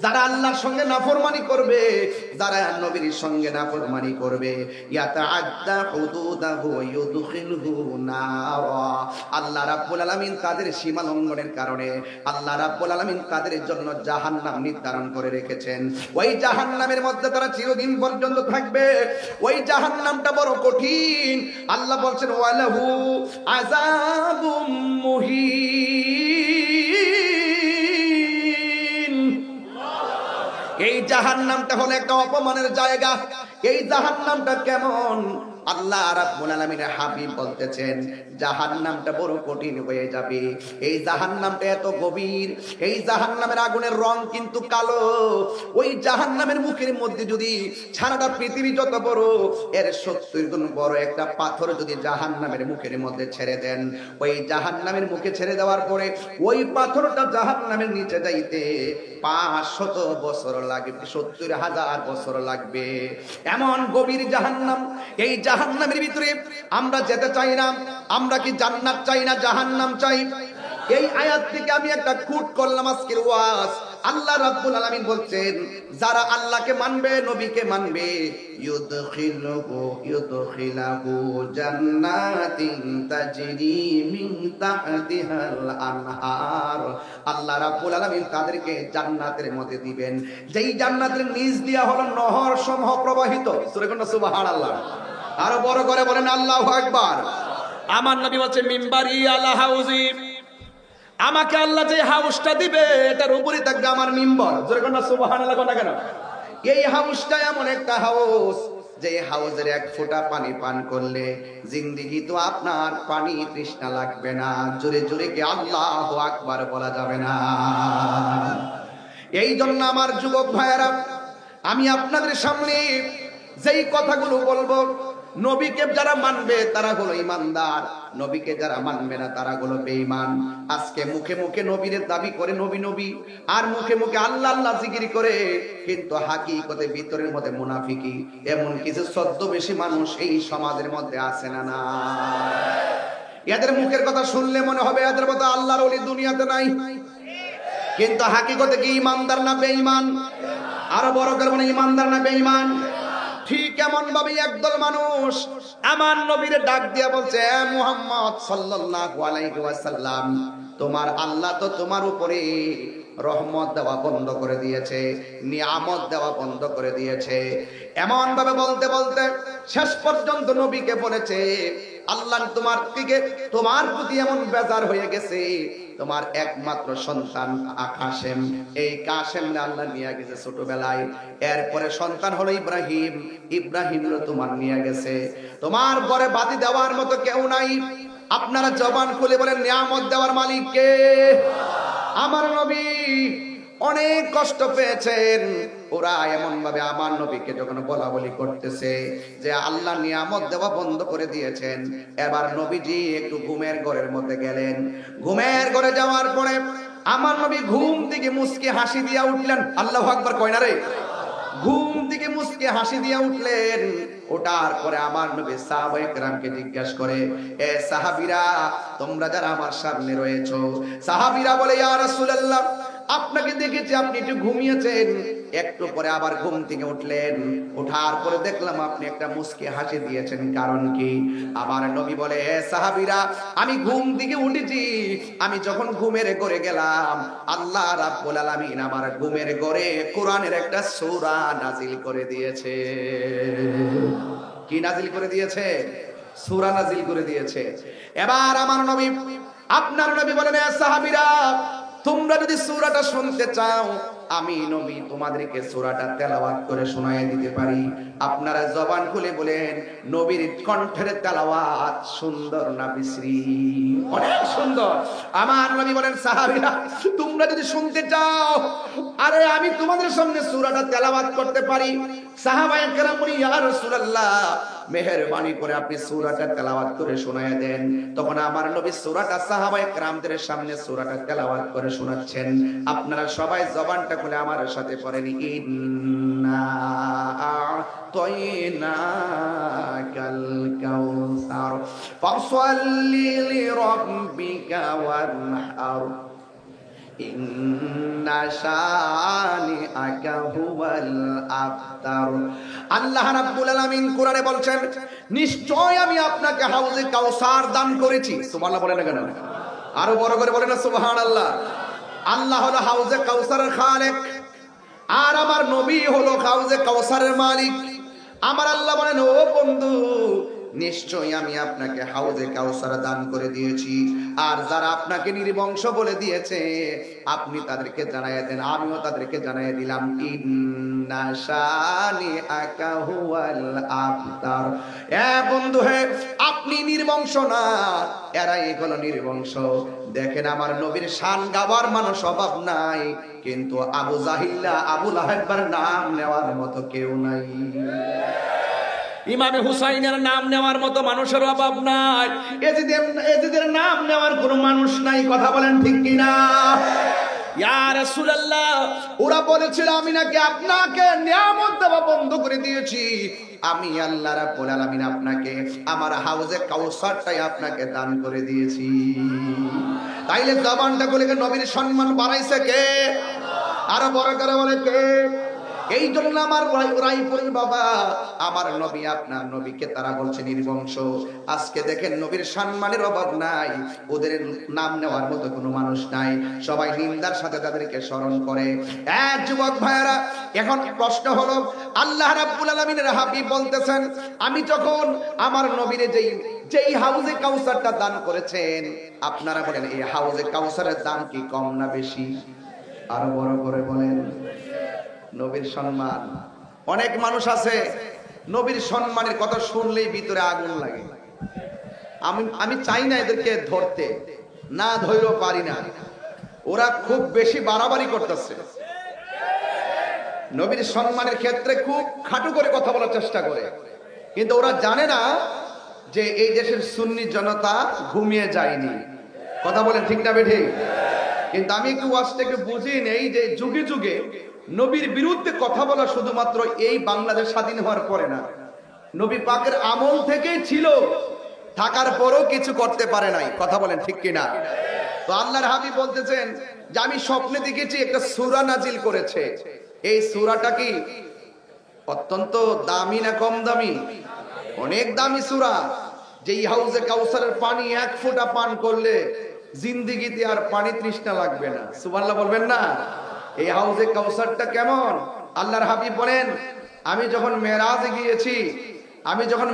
[SPEAKER 1] যারা আল্লাহর সঙ্গে নাফরমানি করবে, যারা নবীর সঙ্গে নাফরমানি করবে, ইয়াতাআদ্দা হুদুদাহু ইউদখিলহু নারা, আল্লাহ রাব্বুল আলামিন তাদের সীমা লঙ্ঘনের কারণে আল্লাহ রাব্বুল আলামিন তাদের জন্য জাহান্নাম নির্ধারণ করে রেখেছেন। ওই জাহান্নামের মধ্যে তারা চিরদিন পর্যন্ত থাকবে। ওই জাহান্নামটা বড় কঠিন। আল্লাহ বলছেন ওয়ালাহু আযাবুম মুহিন, এই জাহান্নামটা হলো একটা অপমানের জায়গা। এই জাহান্নামটা কেমন? আল্লাহ রাব্বুল আলামিনের হাবিব বলতেছেন জাহান্নামটা বড় কঠিন হয়ে যাবে। এই জাহান্নামটা এত গভীর, এই জাহান্নামের আগুনের রং কিন্তু কালো। ওই জাহান্নামের মুখের মধ্যে যদি সারাটা পৃথিবী যত বড়, এর 70 গুণ বড় একটা পাথর যদি জাহান্নামের মুখের মধ্যে ছেড়ে দেন, ওই জাহান্নামের মুখে ছেড়ে দেওয়ার পরে ওই পাথরটা জাহান্নামের নিচে যাইতে 500 বছর লাগবে, 70,000 বছর লাগবে। এমন গভীর জাহান্নাম। এই জাহান্নামের ভিতরে আমরা যেতে চাই না। আমরা কি জান্নাত চাই না জাহান্নাম চাই? এই আয়াত থেকে আমি একটা কুট করলাম আজকের ওয়াজ। আল্লাহ রাব্বুল আলামিন বলছেন যারা আল্লাহকে মানবে, নবীকে মানবে, ইউদখিলহু জান্নাতিন তাজরি মিন তাহতিহাল আনহার, আল্লাহ রাব্বুল আলামিন তাদেরকে জান্নাতের মধ্যে দিবেন, যেই জান্নাতের নিচ দিয়া হলো নহর সমূহ প্রবাহিত। সূরা সুবহানাল্লাহ। আরো বড় করে বলেন আল্লাহু আকবার। আমার নবী বলেন মিম্বারি আলা হাউজি, আমাকে আল্লাহ যে হাউসটা দিবে এটার উপরে থাকবে আমার মিম্বর। জোরে কোন সুবহানাল্লাহ কোন কেন? এই হাউসটা এমন একটা হাউস যে হাউসের এক ফোঁটা পানি পান করলে জিন্দেগি তো আপনার পানি তৃষ্ণা লাগবে না। জোরে জোরে কি আল্লাহু আকবার বলা যাবে না? এই জন্য আমার যুবক ভাইয়েরা, আমি আপনাদের সামনে যেই কথাগুলো বলবো, নবীকে যারা মানবে তারা হলো ইমানদার, নবীকে যারা মানবে না তারা হলো বেঈমান। আজকে মুখে মুখে নবীর দাবি করে নবী নবী, আর মুখে মুখে আল্লাহ আল্লাহ জিকির করে, কিন্তু হাকিকতে ভিতরের মধ্যে মুনাফিকি। এমন কিছু ছদ্মবেশী মানুষ এই সমাজের মধ্যে আছে না? না, এদের মুখের কথা শুনলে মনে হবে এদের মতো আল্লাহর ওলি দুনিয়াতে নাই, কিন্তু হাকিকতে কি ইমানদার না বেঈমান? আরো বড় করে বলে ইমানদার না বেঈমান? ঠিক এমন ভাবে একদল মানুষ আমার নবীর ডাক দিয়া বলছে মুহাম্মদ সাল্লাল্লাহু আলাইহি ওয়াসাল্লাম, তোমার আল্লাহ তো তোমার উপরে রহমত দেওয়া বন্ধ করে দিয়েছে, নিয়ামত দেওয়া বন্ধ করে দিয়েছে। এমন ভাবে বলতে বলতে শেষ পর্যন্ত নবীকে বলেছে আল্লাহ তোমার প্রতি এমন বেজার হয়ে গেছে, তোমার একমাত্র সন্তান কাসেম, এই কাসেম আল্লাহ নিয়ে গেছে ছোটবেলায়। এরপরে সন্তান হলো ইব্রাহিম, ইব্রাহিম তোমার নিয়ে গেছে। তোমার ঘরে বাতি দেওয়ার মতো কেউ নাই। আপনারা জবান খুলে বলেন নিয়ামত দেওয়ার মালিক কে? আমার নবী অনেক কষ্ট পেয়েছেন। ওরা এমন ভাবে আমার নবীকে যখন বলা বলি করতেছে যে আল্লাহ নিয়ামত দেওয়া বন্ধ করে দিয়েছেন, এবার নবীজি একটু ঘুমের ঘরের মধ্যে গেলেন। ঘুমের ঘরে যাওয়ার পরে আমার নবী ঘুম থেকে মুস্কি হাসি দিয়া উঠলেন। আল্লাহু আকবার কয় না রে? ঘুম থেকে মুস্কি হাসি দিয়া উঠলেন। ওটার পরে আমার নবী সাহাবায়ে কেরামকে জিজ্ঞাসা করে, এ সাহাবীরা তোমরা যারা আমার সামনে রয়েছো, সাহাবীরা বলে ইয়া রাসূলুল্লাহ আপনাকে দেখেছি আপনি একটু ঘুমিয়েছেন, একটু পরে আবার ঘুম থেকে উঠলেন, ওঠার পরে দেখলাম আপনি একটা মুস্কি হাসি দিয়েছেন, কারণ কি? আমার নবী বলে, হে সাহাবীরা, আমি ঘুম থেকে উঠেছি, আমি যখন ঘুমের ঘরে গেলাম, আল্লাহ রাব্বুল আলামিন আমার ঘুমের ঘরে কোরআনের একটা সূরা নাজিল করে দিয়েছে। কি নাজিল করে দিয়েছে? সূরা নাজিল করে দিয়েছে। এবার আমার নবী, আপনার নবী বলেন, হে সাহাবীরা, তোমরা যদি সূরাটা শুনতে চাও, আমি নবী তোমাদেরকে সূরাটা তেলাওয়াত করে শোনায় দিতে পারি। আপনারা জবান খুলে বলেন, নবীর কণ্ঠের তেলাওয়াত সুন্দর না বিশ্রী? অনেক সুন্দর। আমার নবী বলেন, সাহাবীরা, তোমরা যদি শুনতে চাও, আরে আমি তোমাদের সামনে সূরাটা তেলাওয়াত করতে পারি। সাহাবায়ে কেরাম বলেন, ইয়া রাসূলুল্লাহ, মেহেরবানি করে আপনি সূরাটা তেলাওয়াত করে শোনায় দেন। তখন আমার নবী সূরাটা সাহাবায়ে কেরামদের সামনে সূরাটা তেলাওয়াত করে শোনাচ্ছেন। আপনারা সবাই জবানটা খুলে আমার সাথে পড়েন, ইন্না আ'তাইনাকাল কাউসার ফাসাল্লি লিরাব্বিকা ওয়ানহার ইন্না শানিআকা হুয়াল আবতার। আল্লাহ রাব্বুল আলামিন কোরআনে বলছেন, নিশ্চয় আমি আপনাকে হাউজে কাউসার দান করেছি। সুবহানাল্লাহ বলেন না কেন? আরো বড় করে বলেন না সুবহানাল্লাহ। আল্লাহ হলো হাউজে কাউসারের খালেক, আর আমার নবী হলো হাউজে কাউসারের মালিক। আমার আল্লাহ বলেন, ও বন্ধু, নিশ্চয়ই আমি আপনাকে হাউজে কাউসার দান করে দিয়েছি, আর যারা আপনাকে নির্বংশ বলে দিয়েছে আপনি তাদেরকে জানাইয়া দেন, আমিও তাদেরকে জানাইয়া দিলাম, ইন্না শানিআকা হুয়াল আবতার। এ বন্ধু, হে, আপনি নির্বংশ না, এরাই হলো নির্বংশ। দেখেন, আমার নবীর শান গাওয়ার মানুষ অভাব নাই, কিন্তু আবু জাহিল্লা, আবু লাহাবের নাম নেওয়ার মতো কেউ নাই। ইমামে হুসাইনের নাম নেওয়ার মতো মানুষের অভাব নাই, এজিদের নাম নেওয়ার কোনো মানুষ নাই। কথা বলেন ঠিক কিনা? ইয়া রাসূলুল্লাহ, ওরা বলেছিল আমি নাকি আপনাকে নিয়ামত দেওয়া বন্ধ করে দিয়েছি। আমি আল্লাহ রাব্বুল আলামিন আপনাকে আমার হাউজে কাউসারটাই আপনাকে দান করে দিয়েছি। তাইলে জবানটা বলে নবীর সম্মান বাড়াইছে কে? আরো বড় করে বলে কে? এই জন্য আমার রায়পুরের বাবা, আমার নবী, আপনার নবীকে তারা বলছে নির্বংশ। আজকে দেখেন নবীর সম্মানের অভাব নাই, ওদের নাম নেওয়ার মতো কোনো মানুষ নাই, সবাই নিন্দার সাথে তাদেরকে স্মরণ করে। যুবক ভাইয়েরা, এখন প্রশ্ন হলো, আল্লাহ রাব্বুল আলামিনের হাবিব বলতেছেন, আমি যখন আমার নবীর যেই হাউজে কাউসারটা দান করেছেন, আপনারা বলেন এই হাউজে কাউসারের দাম কি কম না বেশি? আরো বড় করে বলেন। নবীর সম্মান, অনেক মানুষ আছে নবীর সম্মানের কথা শুনলেই ভিতরে আগুন লাগে। আমি চাই না এদেরকে ধরতে, না ধরেও পারি না, ওরা খুব বেশি বাড়াবাড়ি করতেছে। নবীর সম্মানের ক্ষেত্রে খুব খাটু করে কথা বলার চেষ্টা করে, কিন্তু ওরা জানে না যে এই দেশের সুন্নি জনতা ঘুমিয়ে যায়নি। কথা বলেন ঠিক না বেঠিক? কিন্তু আমি একটু ওয়াজটাকে বুঝি নেই যে যুগে যুগে নবীর বিরুদ্ধে কথা বলা শুধুমাত্র এই বাংলাদেশ স্বাধীন হওয়ার পরে না, নবী পাকের আমল থেকেই ছিল, থাকার পরও কিছু করতে পারে নাই। কথা বলেন ঠিক কিনা? তো আল্লাহর হাবিব বলতেছেন যে আমি স্বপ্নে দেখেছি একটা সূরা নাজিল করেছে। এই সূরাটা কি অত্যন্ত দামি না কম দামি? অনেক দামি সূরা। যেই হাউজে কাউসারের পানি এক ফোঁটা পান করলে জিন্দেগিতে আর পানি তৃষ্ণা লাগবে না। সুবহানাল্লাহ বলবেন না? এই হাউজে কাউসারটা কেমন? আল্লাহর হাবিব বলেন, আমি যখন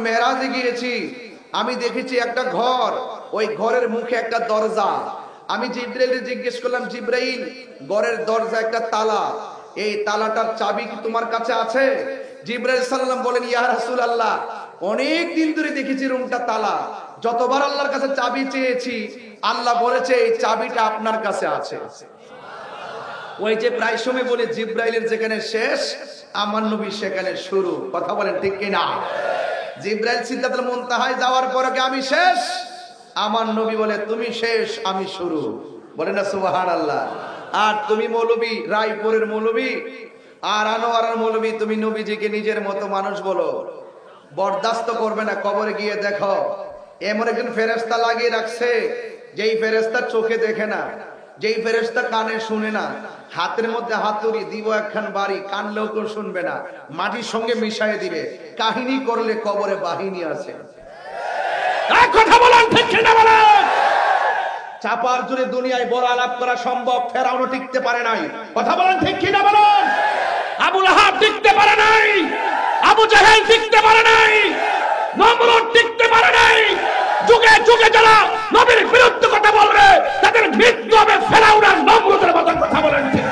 [SPEAKER 1] মেরাজে গিয়েছি আমি দেখেছি একটা ঘর, ওই ঘরের মুখে একটা দরজা। আমি জিবরাইলকে জিজ্ঞেস করলাম, জিবরাইল, ঘরের দরজা একটা তালা, এই তালাটার চাবি কি তোমার কাছে আছে? জিবরাইল সাল্লাম বলেন, ইয়া রাসূলুল্লাহ, অনেক দিন ধরে দেখেছি রুমটা তালা, যতবার আল্লাহর কাছে চাবি চেয়েছি আল্লাহ বলেছে এই চাবিটা আপনার কাছে আছে। ওই যে প্রায় সময় বলে জিবরাইলের যেখানে শেষ আমার নবী সেখানে শুরু। কথা বলেন ঠিক কিনা? জিবরাইল সিদরাতুল মুনতাহায় যাওয়ার পরে কি আমি শেষ? আমার নবী বলে তুমি শেষ, আমি শুরু। বলে না সুবহানাল্লাহ। আর তুমি মৌলবী, রায়পুরের মৌলবী আর আনোয়ারের মৌলবী, তুমি নবীজিকে নিজের মতো মানুষ বলো, বরদাস্ত করবে না। কবরে গিয়ে দেখো এমন একজন ফেরেশতা লাগিয়ে রাখছে যেই ফেরেশতা চোখে দেখে না, যেই ফেরেশতা কানে শুনে না, হাতের মধ্যে হাতুড়ি দিব একখান বাড়ি, কানলেও কেউ শুনবে না, মাটির সঙ্গে মিশাই দিবে। কাহিনী করলে কবরে বাহিনী আছে। কথা বলেন ঠিক কিনা বলেন? চাপার জোরে দুনিয়ায় বড় আলাপ করা সম্ভব, ফেরাউনও টিকতে পারে নাই। কথা বলেন ঠিক কিনা বলেন? আবু লাহাব টিকতে পারে নাই, আবু জাহেল টিকতে পারে নাই, নমরুদ টিকতে পারে নাই। যুগে যুগে যারা নবীর বিরুদ্ধে কথা বলবে তাদের মৃত্যু হবে ফেরাউন আর নমরুদের মতো। কথা বলেন ঠিক?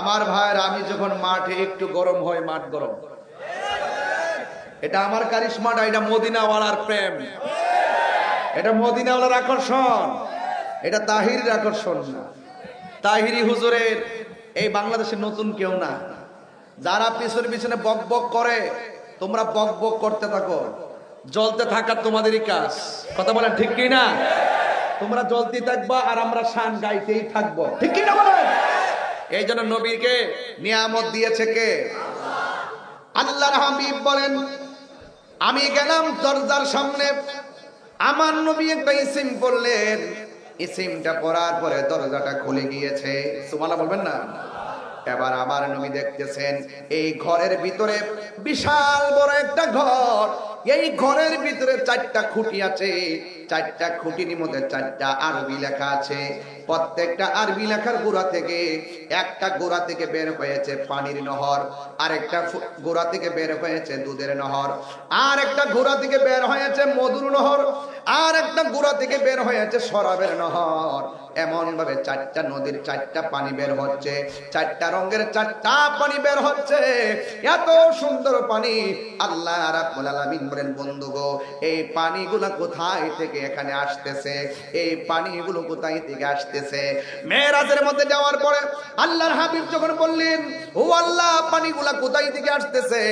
[SPEAKER 1] আমার ভাইরা, আমি যখন মাঠে একটু গরম হয়, মাঠ গরম, এটা আমার কারিশমাটা, এটা মদিনাওয়ালার প্রেম, এটা মদিনাওয়ালার আকর্ষণ, এটা তাহিরির আকর্ষণ না। তাহিরি হুজুরের এই বাংলাদেশের নতুন কেউ না। যারা পিছনে পিছনে বক বক করে, তোমরা বক বক করতে থাকো, জ্বলতে থাকা তোমাদেরই কাজ। কথা বলেন ঠিক কি না? তোমরা জ্বলতে থাকবা আর আমরা শান গাইতেই থাকবো, ঠিক কি না বলেন? এই জন্য নবীকে নিয়ামত দিয়েছে কে? আল্লাহর হাবিব বলেন, আমি গেলাম দরজার সামনে, আমার নবী একটা ইসিম পড়লেন, ইসিমটা পড়ার পরে দরজাটা খুলে গিয়েছে। সুবহানাল্লাহ বলবেন না? এবার আমার নবী দেখতেছেন এই ঘরের ভিতরে বিশাল বড় একটা ঘর, এই ঘরের ভিতরে 4টা খুঁটি আছে, 4টা খুঁটির মধ্যে 4টা আরবি লেখা আছে। প্রত্যেকটা আরবি লেখার গোড়া থেকে একটা গোড়া থেকে বের হয়েছে পানির নহর, আরেকটা গোড়া থেকে বের হয়েছে দুধের নহর, আর একটা গোড়া থেকে বের হয়েছে মধুর নহর, আর একটা গোড়া থেকে বের হয়েছে শরাবের নহর। এমন ভাবে 4টা নদীর 4টা পানি বের হচ্ছে, 4টা রঙের 4টা পানি বের হচ্ছে। এত সুন্দর পানি। আল্লাহ রাব্বুল আলামিন বলেন, বন্ধু গো, এই পানিগুলো কোথায় থেকে এখানে আসতেছে? এই পানিগুলো কোথায় থেকে আসতেছে? মেরাজের মধ্যে যাওয়ার পরে আল্লাহর হাবিব যখন বললেন, ও আল্লাহ, পানিগুলো কোথায় থেকে আসতেছে?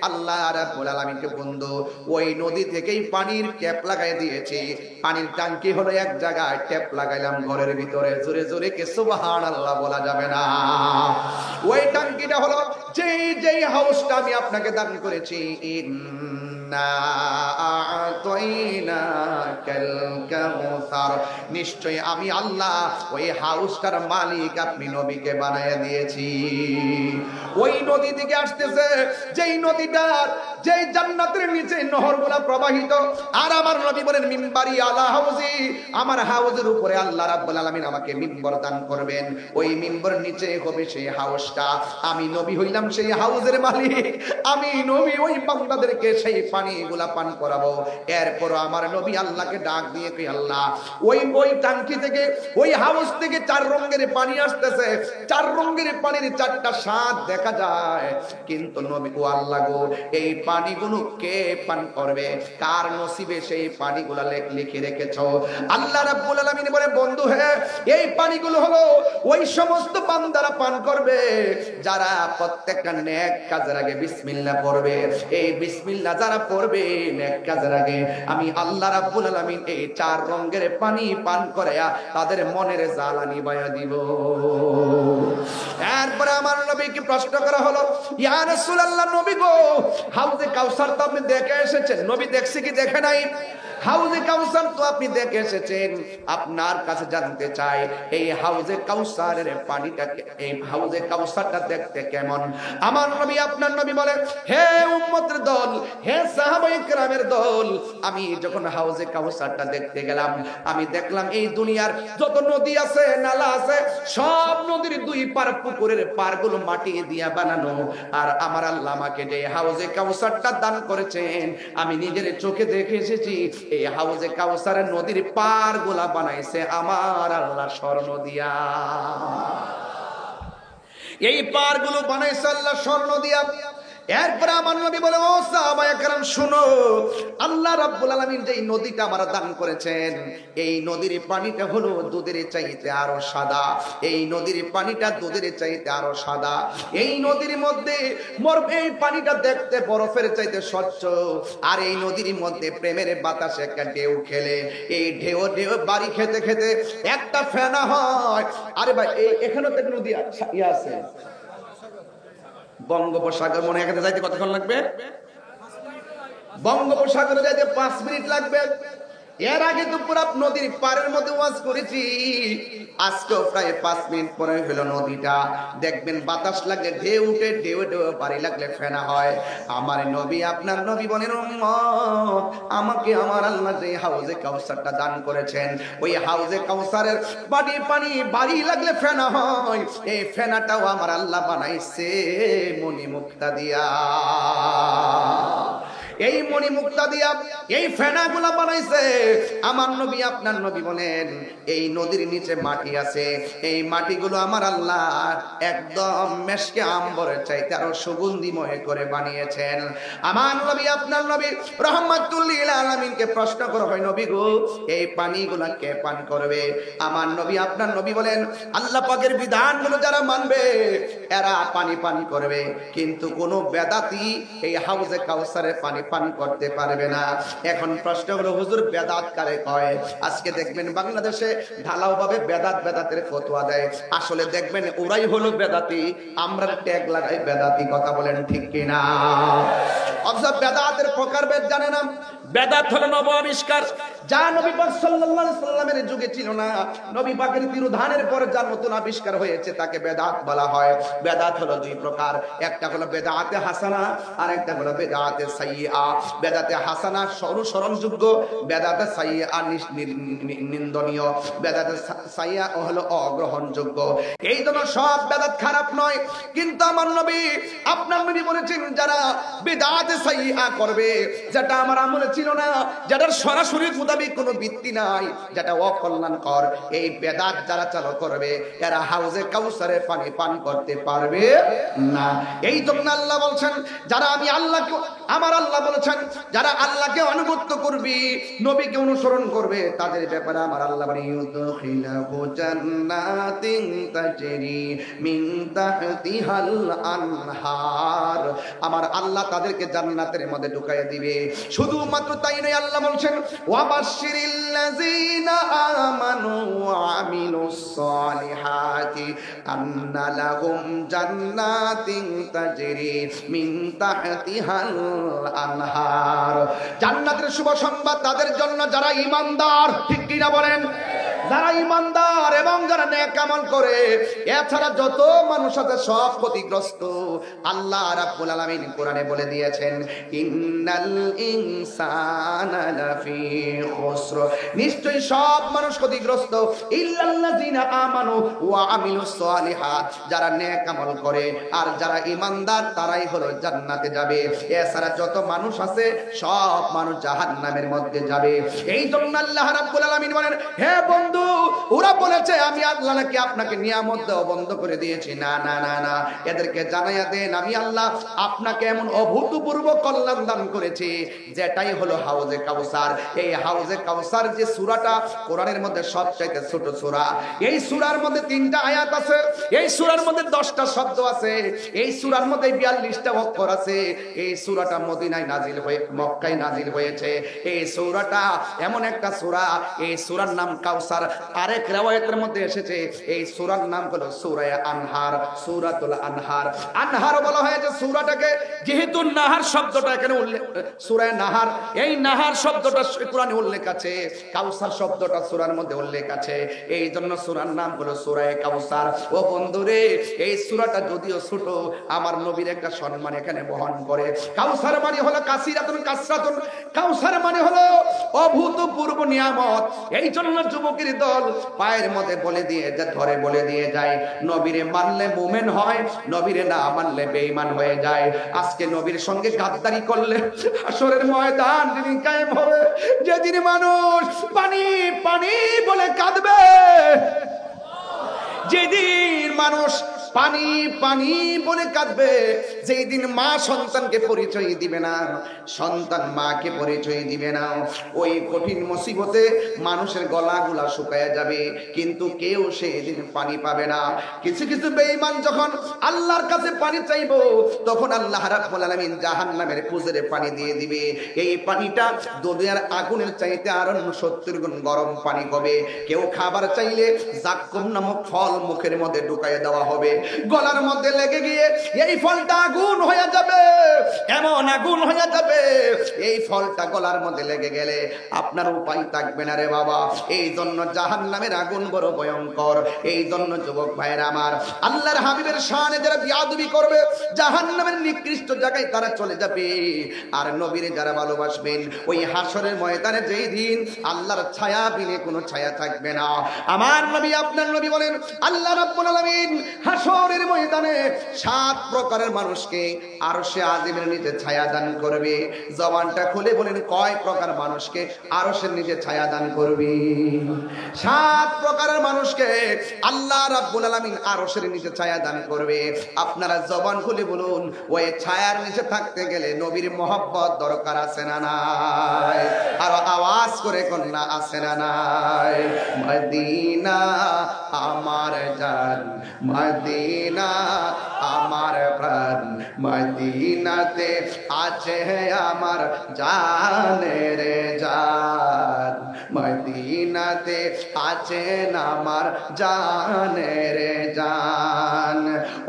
[SPEAKER 1] আল্লাহ রাব্বুল আলামিনকে, বন্ধু, ওই নদী থেকেই পানির ট্যাপ লাগাই দিয়েছি। পানির ট্যাঙ্কি হলো এক জায়গায়, ট্যাপ লাগাইলাম ঘরের ভিতরে। জোরে জোরে কে সুবহানাল্লাহ বলা যাবে না? ওই ট্যাঙ্কিটা হলো যেই হাউসটা আমি আপনাকে দান করেছি। নিশ্চয় আমি আল্লাহ ওই হাউসটার মালিক আপনি নবীকে বানায় দিয়েছি। ওই নদী থেকে আসতেছে, যেই নদীটার যেই জান্নাতের নিচে নহরগুলা প্রবাহিত। আর আমার নবী বলেন, মিম্বারি আলা হাউজি, আমার হাউজের উপরে আল্লাহ রাব্বুল আলামিন আমাকে মিম্বর দান করবেন। ওই মিম্বর নিচে হবে সেই হাউসটা। আমি নবী হইলাম সেই হাউজের মালিক। আমি নবী ওই বান্দাদেরকে সেই পানিগুলা পান করাবো। এরপর আমার নবী আল্লাহকে ডাক দিয়ে কই, আল্লাহ, ওই টাঙ্কি থেকে, ওই হাউস থেকে 4 রঙের পানি আসতেছে। 4 রঙের পানির 4টা স্বাদ দেখা যায়, কিন্তু নবী ও আল্লাহ গো, এই পানিগুলো কে পান করবে? কার নসিবে সেই পানিগুলো লিখে রেখেছো? আল্লাহ রাব্বুল আলামিন বলে, বন্ধু হে, এই পানিগুলো হলো ওই সমস্ত বান্দারা পান করবে যারা প্রত্যেকটা নেক কাজের আগে বিসমিল্লাহ পড়বে। এই বিসমিল্লাহ যারা পড়বে নেক কাজের আগে, আমি আল্লাহ রাব্বুল আলামিন এই 4 রঙের পানি পান করায়া তাদের মনের জ্বালা নিভাইয়া দিব। এরপরে আমার নবীকে প্রশ্ন করা হলো, ইয়া রাসূলুল্লাহ, নবী গো, হাউজে কাউসার তো আপনি দেখে এসেছেন, নবী দেখছে কি দেখে নাই? হাউজে কাউসার তো আপনি দেখে এসেছেন, আপনার কাছে জানতে চাই এই হাউজে কাউসারের পানিটা, এই হাউজে কাউসারটা দেখতে কেমন? আমার নবী, আপনার নবী বলে, হে উম্মতের দল, হে সাহাবায়ে কেরামের দল, আমি যখন হাউজে কাউসারটা দেখতে গেলাম, আমি দেখলাম এই দুনিয়ার যত নদী আছে, নালা আছে, সব নদীর 2 পার পুকুরের পারগুলো মাটি দিয়া বানানো। আর আমার আল্লাহ আমাকে যে হাউজে কাউসারটা দান করেছেন, আমি নিজের চোখে দেখে এসেছি। এই হাউজে কাউসারের নদীর পারগুলা বানাইছে আমার আল্লাহ স্বর্ণ দিয়া। এই পারগুলো বানাইছে আল্লাহ স্বর্ণ দিয়া। এরপর আমার নবী বলে, ও সাহাবায়ে কেরাম শুনো, আল্লাহ রাব্বুল আলামিন যেই নদীটা আমরা দান করেছেন, এই নদীর পানিটা হলো দুধের চাইতে আরো সাদা। এই নদীর পানিটা দুধের চাইতে আরো সাদা। এই নদীর মধ্যে এই পানিটা দেখতে বরফের চাইতে স্বচ্ছ। আর এই নদীর মধ্যে প্রেমের বাতাসে একটা ঢেউ খেলে, এই ঢেউ ঢেউ বাড়ি খেতে খেতে একটা ফেনা হয়। আরে ভাই, এখানেও তো নদী আছে, বঙ্গোপসাগর। মনে এখানে যাইতে কতক্ষণ লাগবে? বঙ্গোপসাগরে যাইতে 5 মিনিট লাগবে। এর আগে তো পুরো নদীর পাড়ের মধ্যে ওয়াজ করেছি, আজকেও প্রায় 5 মিনিট পরে হলো নদীটা দেখবেন বাতাস লাগলে ঢেউ উঠে, ঢেউ ঢেউ বাড়ি লাগলে ফেনা হয়। আমার নবী, আপনার নবী বলেন, উম্মত, আমাকে আমার আল্লাহ যে হাউজে কাউসারটা দান করেছেন, ওই হাউজে কাউসারের পানি বাড়ি লাগলে ফেনা হয়। এই ফেনাটাও আমার আল্লাহ বানাইছে মণিমুক্তা দিয়া। এই মণিমুক্তা দিয়া এই ফেনাগুলা বানাইছে আমার নবী। আপনার নবী বলেন, এই নদীর নিচে মাটি আছে, এই মাটিগুলো আমার আল্লাহ একদম মেশকে আম্বরের চাইতে আরো সুগন্ধিময় করে বানিয়েছেন। আমার নবী, আপনার নবী রাহমাতুল লিল আলামিনকে প্রশ্ন করা হয়, নবী গো, এই পানিগুলা কে পান করবে? আমার নবী, আপনার নবী বলেন, আল্লাহ পাকের বিধানগুলো যারা মানবে এরা পানি পান করবে, কিন্তু কোন বেদাতি এই হাউজে কাউসারের পানি পান করতে পারবে না। এখন প্রশ্ন হলো, হুজুর বেদাত কারে কয়? আজকে দেখবেন বাংলাদেশে ঢালাও ভাবে বেদাতের ফতোয়া দেয়। আসলে দেখবেন ওরাই হলো বেদাতি, আমরা ট্যাগ লাগাই বেদাতি। কথা বলেন ঠিক কিনা? অথচ বেদাতের প্রকারভেদ জানে না। বেদাত হলো নব আবিষ্কার, যা নবী পাক সাল্লাল্লাহু আলাইহি সাল্লামের যুগে ছিল না। নবী পাকের তিরোধানের পর যা নতুন আবিষ্কার হয়েছে তাকে বেদাত বলা হয়। বেদাত হলো 2 প্রকার, একটা হলো বেদাতে হাসানা, আর একটা হলো বেদাতে সাইয়্যা। বেদাতে হাসানা অনুসরণযোগ্য, বেদাতে সাইয়্যা নিন্দনীয়, বেদাতে সাইয়্যা হলো অগ্রহণযোগ্য। এই জন্য সব বেদাত খারাপ নয়, কিন্তু আমার নবী, আপনার নবী বলেছেন, যারা বেদাতে সাইয়্যা করবে, যেটা আমার আমলে ছিল না, যেটার সরাসরি মোতাবেক কোনো ভিত্তি নাই, যেটা অকল্যাণকর, এই বেদাত যারা চালু করবে এরা হাউজে কাউসারের পানি পান করতে পারবে না। এই জন্য আল্লাহ বলছেন, যারা আমি আল্লাহকে, আমার আল্লাহ বলেছেন, যারা আল্লাহকে আনুগত্য করবে, নবীকে অনুসরণ করবে, তাদের ব্যাপারে আমার আল্লাহ বলেন, ইউদখিলহু জান্নাতিন তাজরি মিন তাহতিহাল আনহার। আমার আল্লাহ তাদেরকে জান্নাতের মধ্যে ঢুকাইয়া দিবে। শুধুমাত্র তাই নয়, আল্লাহ বলছেন, ওয়াবাশশিরিল্লাযীনা আমানু ওয়া আমিলুস সালিহাতি আন্না লাহুম জান্নাতিন তাজরি মিন তাহতিহাল আনহার। জান্নাতের শুভ সংবাদ তাদের জন্য যারা ঈমানদার। ঠিক কি না বলেন? যারা ঈমানদার এবং যারা নেক আমল করে। এছাড়া যত মানুষ আছে সব ক্ষতিগ্রস্ত। আল্লাহ রাব্বুল আলামিন কোরআনে বলে দিয়েছেন, ইন্নাল ইনসানা লাফি খুসর, নিশ্চয়ই সব মানুষ ক্ষতিগ্রস্ত, ইল্লাল্লাযিনা আমানু ওয়া আমিলুস সালিহাত, যারা নেক আমল করে আর যারা ঈমানদার তারাই হলো জান্নাতে যাবে। এছাড়া যত মানুষ আছে সব মানুষ জাহান্নামের মধ্যে যাবে। এই জন্য আল্লাহ রাব্বুল আলামিন বলেন, হে বন্ধু, ওরা বলেছে আমি আল্লাহ নাকি আপনাকে নিয়ামত দেওয়া বন্ধ করে দিয়েছি। না না না না, এদেরকে জানাইয়া দেন আমি আল্লাহ আপনাকে এমন অভূতপূর্ব কল্যাণ দান করেছি, যেটাই হলো হাউজে কাউসার। এই হাউজে কাউসার যে সূরাটা কোরআনের মধ্যে সবচাইতে ছোট সূরা, এই সূরার মধ্যে 3টা আয়াত আছে, এই সূরার মধ্যে 10টা শব্দ আছে, এই সূরার মধ্যে 42টা অক্ষর আছে। এই সূরাটা মদিনায় নাজিল হয়ে মক্কায় নাজিল হয়েছে। এই সূরাটা এমন একটা সূরা, এই সূরার নাম কাউসার। আরেক riwayতের মধ্যে এসেছে এই সূরার নাম হলো সূরা আনহার, সূরাতুল আনহার। আনহার বলা হয় যে সূরাটাকে, যেহেতু নাহার শব্দটা এখানে উল্লেখ, সূরা নাহার, এই নাহার শব্দটা কোরআনে উল্লেখ আছে, কাউসার শব্দটা সূরার মধ্যে উল্লেখ আছে, এই জন্য সূরার নাম হলো সূরা কাউসার। ও বন্ধুরে, এই সূরাটা যদিও ছোট, আমার নবীর একটা সম্মান এখানে বহন করে। কাউসার মানে হলো কাসিরাতুন কাসরাতুন, কাউসার মানে হলো অভূতপূর্ব নিয়ামত। এই জন্য যুবকের দল পায়ের মধ্যে বলে দিয়ে ধরে বলে দিয়ে যায়, নবীরে মানলে মুমিন হয়, নবীরে না মানলে বেঈমান হয়ে যায়। আজকে নবীর সঙ্গে গাদ্দারি করলে হাসরের ময়দান যেদিন কায়েম হবে, যেদিন মানুষ পানি পানি বলে কাঁদবে, যেদিন মানুষ পানি পানি বলে কাঁদবে। যেই দিন মা সন্তানকে পরিচয় দিবে না, সন্তান মাকে পরিচয় দিবে না, ওই কঠিন মুসিবতে মানুষের গলাগুলা শুকায়া যাবে, কিন্তু কেউ সেদিন পানি পাবে না। কিছু কিছু বেঈমান যখন আল্লাহর কাছে পানি চাইবো, তখন আল্লাহ রাব্বুল আলামিন জাহান্নামের পুজরে পানি দিয়ে দিবে। এই পানিটা দুনিয়ার আগুনের চাইতে আরো 70 গুণ গরম পানি হবে। কেউ খাবার চাইলে জাক্কুম নামক ফল মুখের মধ্যে ঢুকাইয়ে দেওয়া হবে, গলার মধ্যে লেগে গিয়ে এই ফলটা আগুন হয়ে যাবে, এমন আগুন হয়ে যাবে, এই ফলটা গলার মধ্যে লেগে গেলে আপনার উপায় থাকবে না রে বাবা। এই জন্য জাহান্নামের আগুন বড় ভয়ঙ্কর। এই জন্য যুবক ভাইরা আমার, আল্লাহর হাবিবের শানে যারা বিয়াদবি করবে, জাহান্নামের নিকৃষ্ট জায়গায় তারা চলে যাবে। আর নবীরে যারা ভালোবাসবেন, ওই হাসরের ময়দানে যেই দিন আল্লাহর ছায়া বিনে কোনো ছায়া থাকবে না। আমার নবী, আপনার নবী বলেন, আল্লাহ রাব্বুল আলামিন হাসরের ময়দানে 7 প্রকারের মানুষকে আরশে আজিমের নিচে ছায়া দান করবে। জবানটা খুলে বলেন, কয় প্রকার মানুষকে আরশের নিচে ছায়া দান করবে? 7 প্রকারের মানুষকে আল্লাহ রাব্বুল আলামিন আরশের নিচে ছায়া দান করবে। আপনারা জবান খুলে বলুন, ওই ছায়ার নিচে থাকতে গেলে নবীর মহব্বত দরকার আছে না নাই? আর আওয়াজ করে কন্যা আছে না নাই? মদিনা আমার জান, মদিনা আমার প্রাণ, মদিনাতে আছে আমার জানের জান, মদিনাতে আছে আমার জানের জান।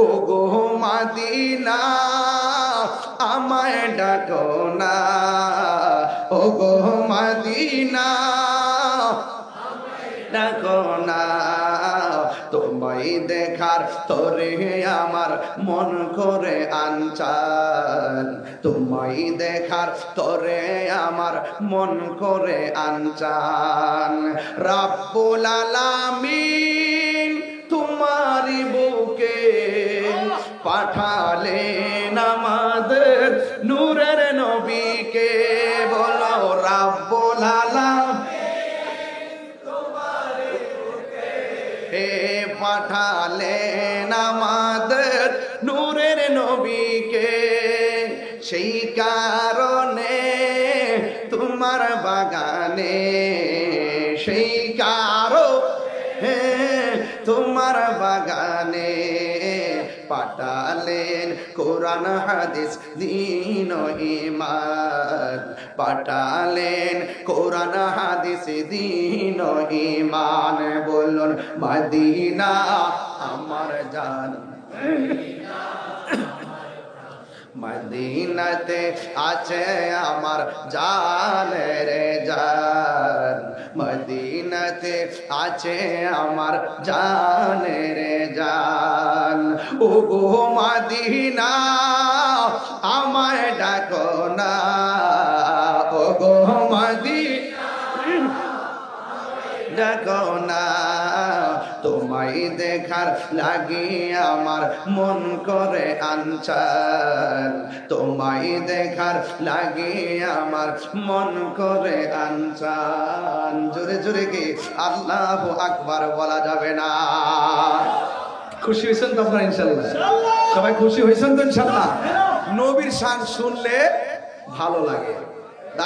[SPEAKER 1] ও গো মদিনা আমায় ডাকো না, ও গো মদিনা ডাকো না, তোমায় দেখার তোরে আমার মন করে আনচান, তোমায় দেখার তোরে আমার মন করে আনচান। রাব্বুল আলামিন তোমারি বুকে পাঠালেন আমাদের নূরের নবীকে। বলো রাব্বুল আলামিন পাঠালেন আমাদের নূরের নবীকে। সেই কারণে তোমার বাগানে, সেই কারণে তোমার বাগানে পাঠালেন কোরআন হাদিস দ্বীন ও ঈমান, পাঠালেন কোরআন হাদিস দ্বীন ও ঈমান। বলুন মদিনা আমার জান, মদিনাতে আছে আমার জানের জান, মদিনাতে আছে আমার জানের জান। ও গো মদিনা আমায় ডাকো না, ও গো মদিনা ডাকো না, তোমায় দেখার লাগি আমার মন করে আনচান, তোমায় দেখার লাগি আমার মন করে আনচান। জোরে জোরে কি আল্লাহু আকবার বলা যাবে না? খুশি হয়েছেন তো আপনারা? ইনশাআল্লাহ সবাই খুশি হয়েছেন তো? ইনশাআল্লাহ নবীর শান শুনলে ভালো লাগে।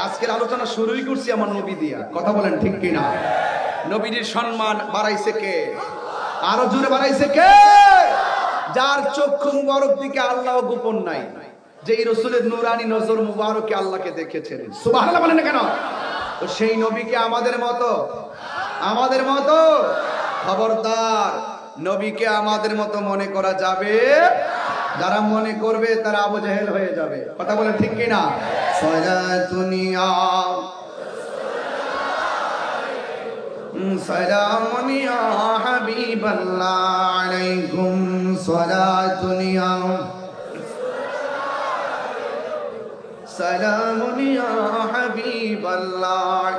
[SPEAKER 1] আজকের আলোচনা শুরুই করছি আমার নবী দিয়া, কথা বলেন ঠিক কিনা? নবীর সম্মান বাড়াইছে কে? আরো জোরে বাড়াইছে কে? যার চক্ষু মুবারক দিকে আল্লাহ গোপন নাই, যে রাসূলের নূরানী নজর মুবারকে আল্লাহকে দেখেছেন। সুবহানাল্লাহ বলেন না কেন? তো সেই নবীকে আমাদের মতো, আমাদের মতো খবরদার, নবীকে আমাদের মতো মনে করা যাবে? যারা মনে করবে তারা আবু জাহেল হয়ে যাবে, কথা বলেন ঠিক কিনা? সালাতুনিয়া সালামুন ইয়া হাবিবাল্লাহ আলাইকুম সালাতুন ইয়া সালামুন ইয়া হাবিবাল্লাহ।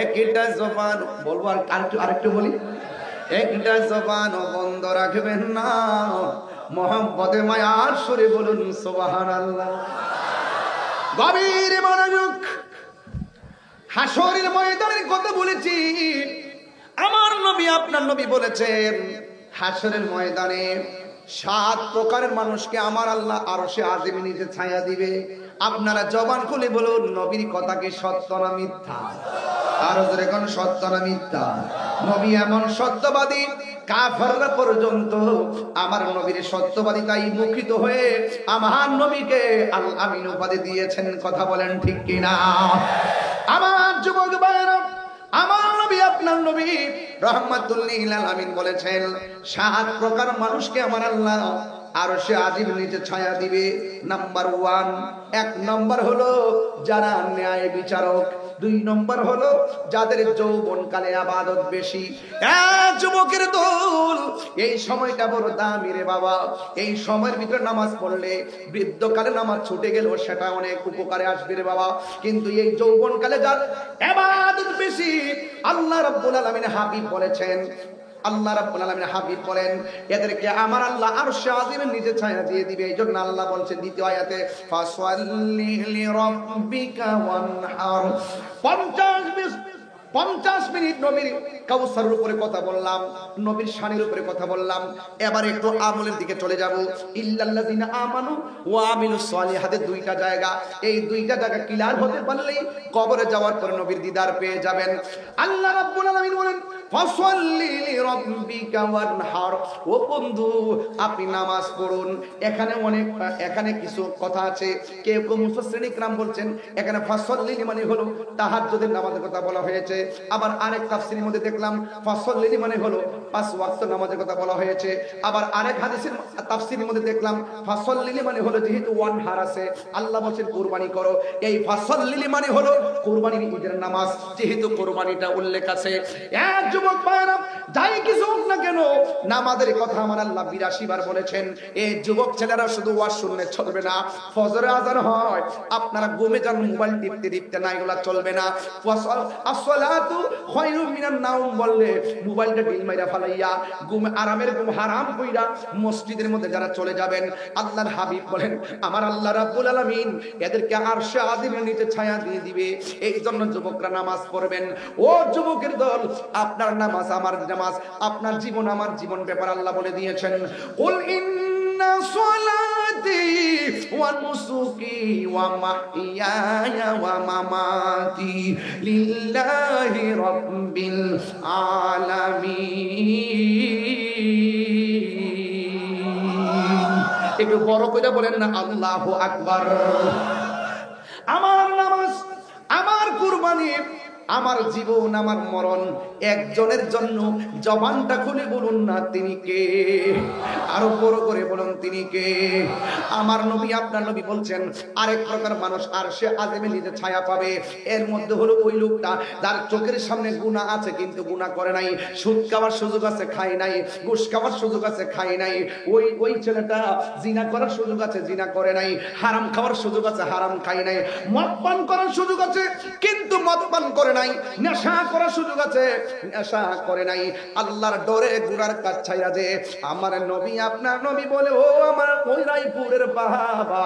[SPEAKER 1] একটা জবান বলবো, আরেকটু বলি, একটা জবান বন্ধ রাখবেন না, মোহাম্মদে মায়ার সুরে বলুন সুবহানাল্লাহ। গভীর মনোযোগ। হাসরের ময়দানের কথা বলেছি, আমার নবী আপনার নবী বলেছেন, হাসরের ময়দানে সাত প্রকারের মানুষকে আমার আল্লাহ আরশে আজিমে নিচে ছায়া দিবে। আপনারা জবান খুলে বলুন, নবীর কথা কি সত্য না মিথ্যা? আরো জোরে কোন সত্য না মিথ্যা? নবী এমন সত্যবাদী, কাফেররা পর্যন্ত আমার নবীর সত্যবাদিতায় মুখিত হয়ে আমার নবীকে আল আমিন উপাধি দিয়েছেন। কথা বলেন ঠিক কিনা? আমার যুবক ভাইরা, আমার নবী আপনার নবী রাহমাতুল লিল আলামিন বলেছেন, সাত প্রকার মানুষকে আমার আল্লাহ আরশে আজিম নিচে ছায়া দিবে। নাম্বার 1, 1 নম্বর হলো যারা ন্যায় বিচারক। 2 নম্বর হলো যাদের যৌবনকালে ইবাদত বেশি। যুবকের দল, এই সময়টা বড় দামি রে বাবা। এই সময়ের ভিতরে নামাজ পড়লে বৃদ্ধকালে নামাজ ছুটে গেল সেটা অনেক উপকারে আসবে রে বাবা। কিন্তু এই যৌবনকালে যার ইবাদত বেশি, আল্লাহ রাব্বুল আলামিন হাবিব বলেছেন, আল্লাহ রাব্বুল আলামিন হাবিব বলেন, এদেরকে আমার আল্লাহ আরশে আজিমের নিচে ছায়া দিয়ে দিবে। এইজন্য আল্লাহ বলছেন দ্বিতীয় আয়াতে, ফাসাল্লি লিরাব্বিকা ওয়ানহার। 50 মিনিট নবীর কাউসারের উপরে কথা বললাম, নবীর শানের উপরে কথা বললাম। এবার একটু আমলের দিকে চলে যাব। ইল্লাল্লাযিনা আমানু ওয়া আমিলুস সালিহাতের 2টা জায়গা, এই 2টা জায়গা ক্লিয়ার হতে পারলেই কবরে যাওয়ার পরে নবীর দিদার পেয়ে যাবেন। আল্লাহ রাব্বুল আলামিন বলেন, ফাসাল্লি লিরাব্বিকা ওয়ানহার। ও বন্ধু, আপনি নামাজ পড়ুন। এখানে কিছু কথা আছে। কেউ কেউ মুফাসসিরিন ইকরাম বলছেন এখানে ফাসাল্লি মানে হলো তাহাজ্জুদের নামাজের কথা বলা হয়েছে। আবার আরেক তাফসীরের মধ্যে দেখলাম ফাসাল্লি মানে হলো 5 ওয়াক্ত নামাজের কথা বলা হয়েছে। আবার আরেক হাদিসের তাফসীরের মধ্যে দেখলাম ফাসাল্লি মানে হলো যেহেতু ওয়ানহার আছে, আল্লাহ বলেন কুরবানি করো। এই ফাসাল্লি মানে হলো কুরবানির ঈদের নামাজ, যেহেতু কুরবানিটা উল্লেখ আছে। এক যুবক ভাইরা, যাই কিছু হোক না কেন, নামাজের কথা আমার আল্লাহ 82 বার বলেছেন। এই যুবক ছেলেরা শুধু ওয়াজ শুনলে চলবে না। ফজরে আযান হয়, আপনারা ঘুমে যান, মোবাইল টিপতে না, এগুলা চলবে না। আসসালাতু খায়রুম মিনান নাওম বললে মোবাইলটা ডিল মাইরা ফালাইয়া আরামের ঘুম হারাম কইরা মসজিদের মধ্যে যারা চলে যাবেন, আল্লাহর হাবিব বলেন আমার আল্লাহ রাব্বুল আলামিন এদেরকে আরশে আজিমের নিচে ছায়া দিয়ে দিবে। এই জন্য যুবকরা নামাজ পড়বেন। ও যুবকের দল, আপনার নামাজ আমার নামাজ, আপনার জীবন আমার জীবন ব্যাপার আল্লাহ বলে দিয়েছেন, কুল ইন্না সলাতি ওয়া নুসুকি ওয়া মাহইয়ায়া ওয়া মামাতি লিল্লাহি রাব্বিল আলামিন। একটু বড় করে বলেন না আল্লাহু আকবার। আমার নামাজ, আমার কুরবানি, আমার জীবন, আমার মরণ একজনের জন্য। জবানটা খুলে বলুন না তিনি কে? আরো বড় করে বলুন তিনি কে? আমার নবী আপনার নবী বলছেন আরেক প্রকার মানুষ আরশে আজিমে নিচে ছায়া পাবে। এর মধ্যে হলো ওই লোকটা যার চোখের সামনে গুনাহ আছে কিন্তু গুনাহ করে নাই। সুদ খাওয়ার সুযোগ আছে, খায় নাই। ঘুষ খাওয়ার সুযোগ আছে, খায় নাই। ওই ছেলেটা জিনা করার সুযোগ আছে, জিনা করে নাই। হারাম খাওয়ার সুযোগ আছে, হারাম খায় নাই। মদ পান করার সুযোগ আছে কিন্তু মদ পান করে নাই। নেশা করার সুযোগ আছে, নেশা করে নাই। আল্লাহর ডরে গুনার কাজ ছাইরা যে আমার নবী আপনার নবী বলে, ও আমার ওই রায়পুরের বাবা,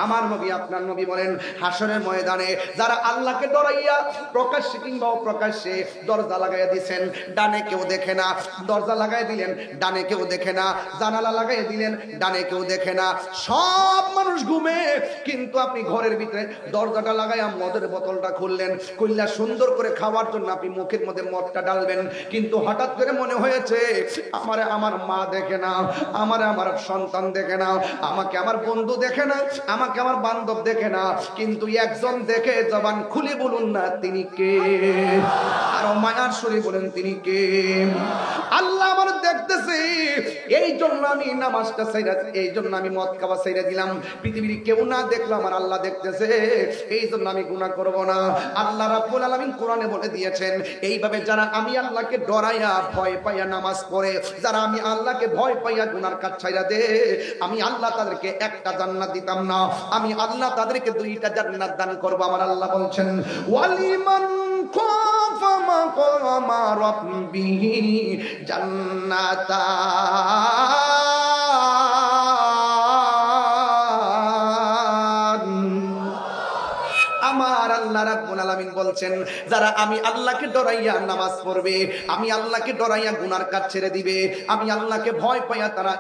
[SPEAKER 1] আমার নবী আপনার নবী বলেন হাসরের ময়দানে যারা আল্লাহকে ডরাইয়া প্রকাশ্যে কিংবা অপ্রকাশ্যে দরজা লাগাইয়া দিয়েছেন, ডানে কেউ দেখে না, দরজা লাগাই দিলেন ডানে কেউ দেখে না, জানালা লাগাই দিলেন ডানে কেউ দেখে না, সব মানুষ ঘুমে, কিন্তু আপনি ঘরের ভিতরে দরজাটা লাগাইয়া মদের বোতলটা খুললেন, খুললা সুন্দর করে খাওয়ার জন্য আপনি মুখের মধ্যে মদটা ডালবেন, কিন্তু হঠাৎ করে মনে হয়েছে আমারে আমার মা দেখে না, আমারে আমার সন্তান দেখে না, আমাকে আমার বন্ধু দেখে না, আমাকে আমার বান্ধব দেখে না, কিন্তু একজন দেখে। জবান খুলে বলুন না তিনি কে? আর মায়ার সুরে বলেন তিনি কে? আল্লাহ আমার দেখতেছে, এই জন্য আমি নামাজটা ছাইরা, এই জন্য আমি মদ খাওয়া ছাইরা দিলাম। পৃথিবীর কেউ না দেখলো আমার আল্লাহ দেখতেছে, এই জন্য আমি গুনাহ করব না। আল্লাহ রাব্বুল আলামিন কোরআনে বলে দিয়েছেন এইভাবে যারা আমি আল্লাহকে ডরাইয়া ভয় পাইয়া নামাজ পড়ে, যারা আমি আল্লাহকে ভয় পাইয়া গুনার কাজ ছাইরা দে, আমি আল্লাহ তাদেরকে একটা জান্নাত দিতাম না, আমি আল্লাহ তাদেরকে 2টা জান্নাত দান করব। আমার আল্লাহ বলছেন ওয়ালিমান খাফা মাকামা রাব্বিহি জান্নাতান। আমার আল্লাহ রাব্বুল আলামিন বলছেন যারা আমি আল্লাহকে ডরাইয়া নামাজ পড়বে, আমি আল্লাহকে ডরাইয়া গুনার কাজ ছেড়ে দিবে, আমি আল্লাহকে ভয় পাইয়া তারা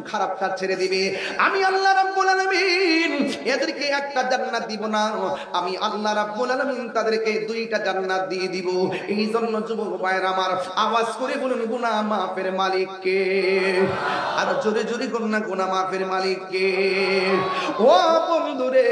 [SPEAKER 1] খারাপ কাজ ছেড়ে দিবে, আমি আল্লাহ রাব্বুল আলামিন এদেরকে একটা জান্নাত দিব না, আমি আল্লাহ রাব্বুল আলামিন তাদেরকে দুইটা জান্নাত দিয়ে দিব। এই জন্য যুবক ভাইরা আমার, আওয়াজ করে বলুন গুনাহ মাফের মালিক কে? আর জোরে জোরে বলুন না, গুনাহ মাফের মালিক কে? ও বন্ধুরে,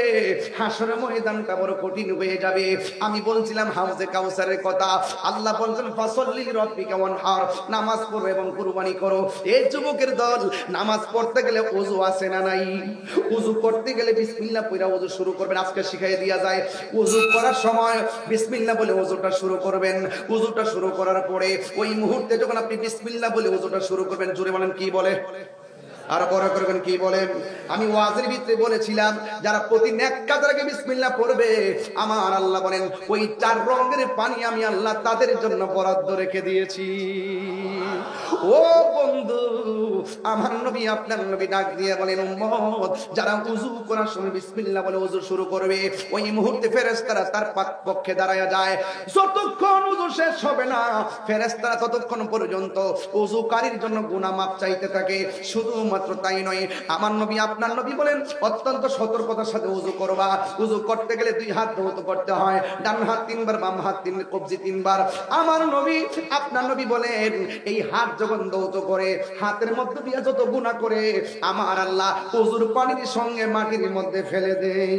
[SPEAKER 1] হাসরের ময়দানটা বড় কঠিন হয়ে যাবে। আমি বলছিলাম হাউজে কাউসারের কথা। আল্লাহ বলছেন ফাসাল্লি লিরাব্বিকা ওয়ানহার, নামাজ পড়ো এবং কুরবানি করো। এই যুবকের দল, নামাজ পড়তে গেলে ওযু আছে না নাই? ওযু করতে গেলে বিসমিল্লাহ পড়া ওযু শুরু করবেন। আজকে শিখাইয়া দেয়া যায়, ওযু করার সময় বিসমিল্লাহ বলে ওযুটা শুরু করবেন। ওযুটা শুরু করার পরে ওই মুহূর্তে যখন আপনি বিসমিল্লাহ বলে ওযুটা শুরু করবেন, জোরে বলেন কি বলে? আর পরে করবেন কি বলে? আমি ওয়াজের ভিতরে বলেছিলাম যারা প্রতি নেক কাজের আগে বিসমিল্লাহ পড়বে, আমার আল্লাহ বলেন ওই 4 রঙের পানি আমি আল্লাহ তাদের জন্য বরাদ্দ রেখে দিয়েছি। ও বন্ধু, আমার নবী আপনার নবী ডাক দিয়ে বলেন উম্মত, যারা ওযু করার সময় বিসমিল্লাহ বলে ওযু শুরু করবে, ওই মুহূর্তে ফেরেশতারা তার পক্ষে দাঁড়ায়া যায়। যতক্ষণ ওযু শেষ হবে না, ফেরেশতারা ততক্ষণ পর্যন্ত ওযুকারীর জন্য গুনাহ মাফ চাইতে থাকে। শুধুমাত্র তাই নয়, আমার নবী আপনার নবী বলেন অত্যন্ত সতর্কতার সাথে ওযু করবা। ওযু করতে গেলে 2 হাত ধৌত করতে হয়, ডান হাত 3 বার, বাম হাত 3 কবজি 3 বার। আমার নবী আপনার নবী বলেন এই হাত যখন ধৌত করে, হাতের মধ্যে দিয়ে যত গুনাহ করে আমার আল্লাহ ওযুর পানির সঙ্গে মাটির মধ্যে ফেলে দেয়।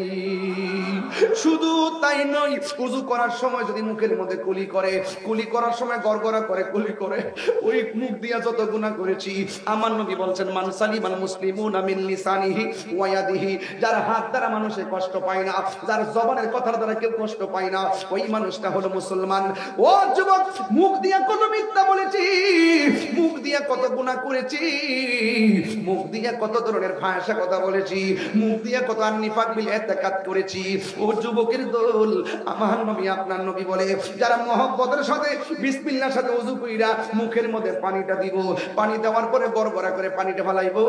[SPEAKER 1] শুধু তাই নয়, ওযু করার সময় যদি মুখের মধ্যে কুলি করে, কুলি করার সময় গড়গড়া করে কুলি করে, ওই মুখ দিয়ে যত গুনাহ করেছি, আমার নবী বলছেন মান সালিমাল মুসলিমুনা মিন লিসানিহি ওয়া ইয়াদিহি, যার হাত দ্বারা মানুষে কষ্ট পায় না, যার জবানের কথার দ্বারা কেউ কষ্ট পায় না, ওই মানুষটা হলো মুসলমান। ও যুবক, মুখ দিয়ে কত মিথ্যা বলেছি, মুখ দিয়ে কত গুনাহ করেছি, মুখ দিয়ে কত ধরনের ভাষা কথা বলেছি, মুখ দিয়ে কত নিফাক বিল ইতিকাদ করেছি। ও যুবকের দল, আমার নবী আপনার নবী বলে যারা মহব্বতের সাথে বিসমিল্লাহর সাথে ওযু কইরা মুখের মধ্যে পানিটা দিব, পানি দেওয়ার পরে গড়গড়া করে পানিটা ফেলাইবো,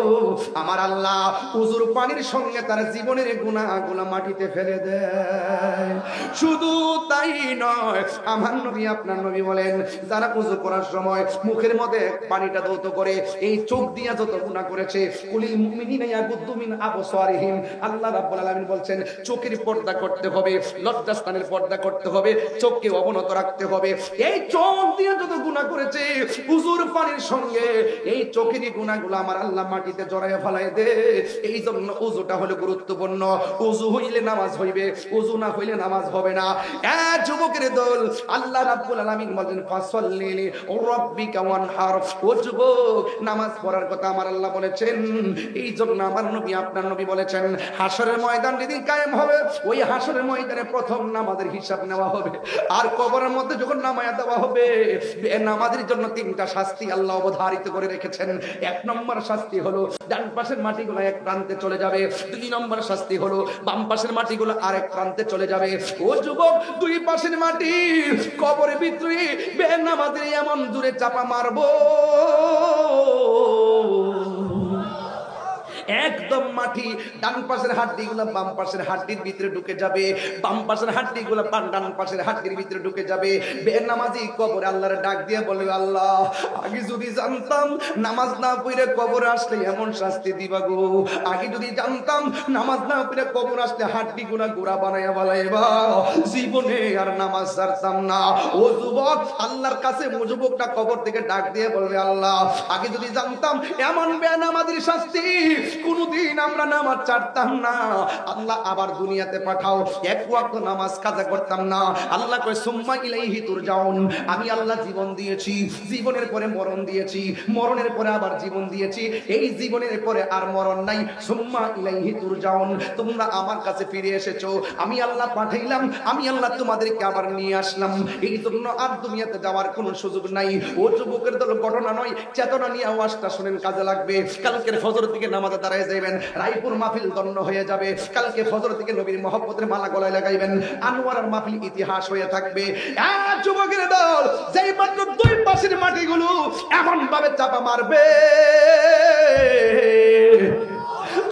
[SPEAKER 1] আমার আল্লাহ ওযুর পানির সঙ্গে তার জীবনের গুনাহগুলো মাটিতে ফেলে দেয়। শুধু তাই নয়, আমার নবী আপনার নবী বলেন যারা ওযু করার সময় মুখের মধ্যে পানিটা ধৌত করে, এই চোখ দিয়া যত গুনাহ করেছে, কুলিল মুমিনিনা ইয়াগুদ্দু মিন আবসারিহিম, আল্লাহ রাব্বুল আলামিন বলছেন চোখের পর্দা করতে হবে, লজ্জাস্থানের পর্দা করতে হবে, চোখকে অবনত রাখতে হবে। এই চোখ দিয়ে যত গুনাহ করেছে ওযুর পানির সঙ্গে এই চোখেরই গুনাহগুলো আমার আল্লাহ মাটিতে জড়াইয়া ফেলায় দে। এই জন্য ওযুটা হলো গুরুত্বপূর্ণ। ওযু হইলে নামাজ হইবে, ওযু না হইলে নামাজ হবে না। এ যুবকের দল, আল্লাহ রাব্বুল আলামিন বলেন ফাসাল্লি লিরাব্বিকা ওয়ানহার। ও যুবক, নামাজ পড়ার কথা আমার আল্লাহ বলেছেন। এই জন্য আমার নবী আপনার নবী বলেছেন হাসরের ময়দান যেদিন কায়েম হবে, ওই হাসরের ময়দানে প্রথম নামাজের হিসাব নেওয়া হবে। আর কবরের মধ্যে যখন নামায়া দেওয়া হবে, নামাজের জন্য 3টা শাস্তি আল্লাহ অবধারিত করে রেখেছেন। 1 নম্বর শাস্তি হলো ডান পাশের মাটিগুলো এক প্রান্তে চলে যাবে। 2 নম্বর শাস্তি হলো বাম পাশের মাটিগুলো আরেক প্রান্তে চলে যাবে। ও যুবক, 2 পাশের মাটি কবরের ভিতরে বেনামাজের এমন দূরে চাপা মারবো, একদম মাটি ডান পাশের হাড্ডিগুলো বাম পাশের হাড্ডির ভিতরে ঢুকে যাবে, বাম পাশের হাড্ডিগুলো ডান পাশের হাড্ডির ভিতরে ঢুকে যাবে। বেনামাজি কবরে আল্লাহর ডাক দিয়ে বলবে আল্লাহ, আগে যদি জানতাম নামাজ না পড়ে কবরে আসলে এমন শাস্তি দিবা গো, আগে যদি জানতাম নামাজ না পড়ে কবরে আসলে হাড্ডিগুলো গোড়া বানায়া বানাইবা, জীবনে আর নামাজ ছাড়তাম না। ও যুবক, আল্লাহর কাছে যুবকটা কবর থেকে ডাক দিয়ে বলবে আল্লাহ, আগে যদি জানতাম এমন বেনামাজির শাস্তি, কোনদিন আমরা নামাজ ছাড়তাম না। আল্লাহ আবার দুনিয়াতে পাঠাও, 1 ওয়াক্ত নামাজ কাজা করতাম না। আল্লাহ কয় সুম্মা ইলাইহি তুরজাউন, আমি আল্লাহ জীবন দিয়েছি, জীবনের পরে মরণ দিয়েছি, মরণের পরে আবার জীবন দিয়েছি, এই জীবনের পরে আর মরণ নাই। সুম্মা ইলাইহি তুরজাউন, তোমরা আমার কাছে ফিরে এসেছো, আমি আল্লাহ পাঠাইলাম, আমি আল্লাহ তোমাদেরকে আবার নিয়ে আসলাম, এই জন্য আর দুনিয়াতে যাওয়ার কোনো সুযোগ নাই। ও যুবকের দল, ঘটনা নয়, চেতনা নিয়ে আওয়াজটা শুনেন, কাজে লাগবে। কালকের ফজর থেকে নামাজে দাঁড়ায় যাবেন, রায়পুর মাহফিল দন্ন হয়ে যাবে। কালকে ফজর থেকে নবীর মহব্বতের মালা গলায় লাগাইবেন, আনোয়ারের মাহফিল ইতিহাস হয়ে থাকবে। যুবকের দল, যেই মাত্র 2 পাশের মাটিগুলো এমন ভাবে চাপা মারবে,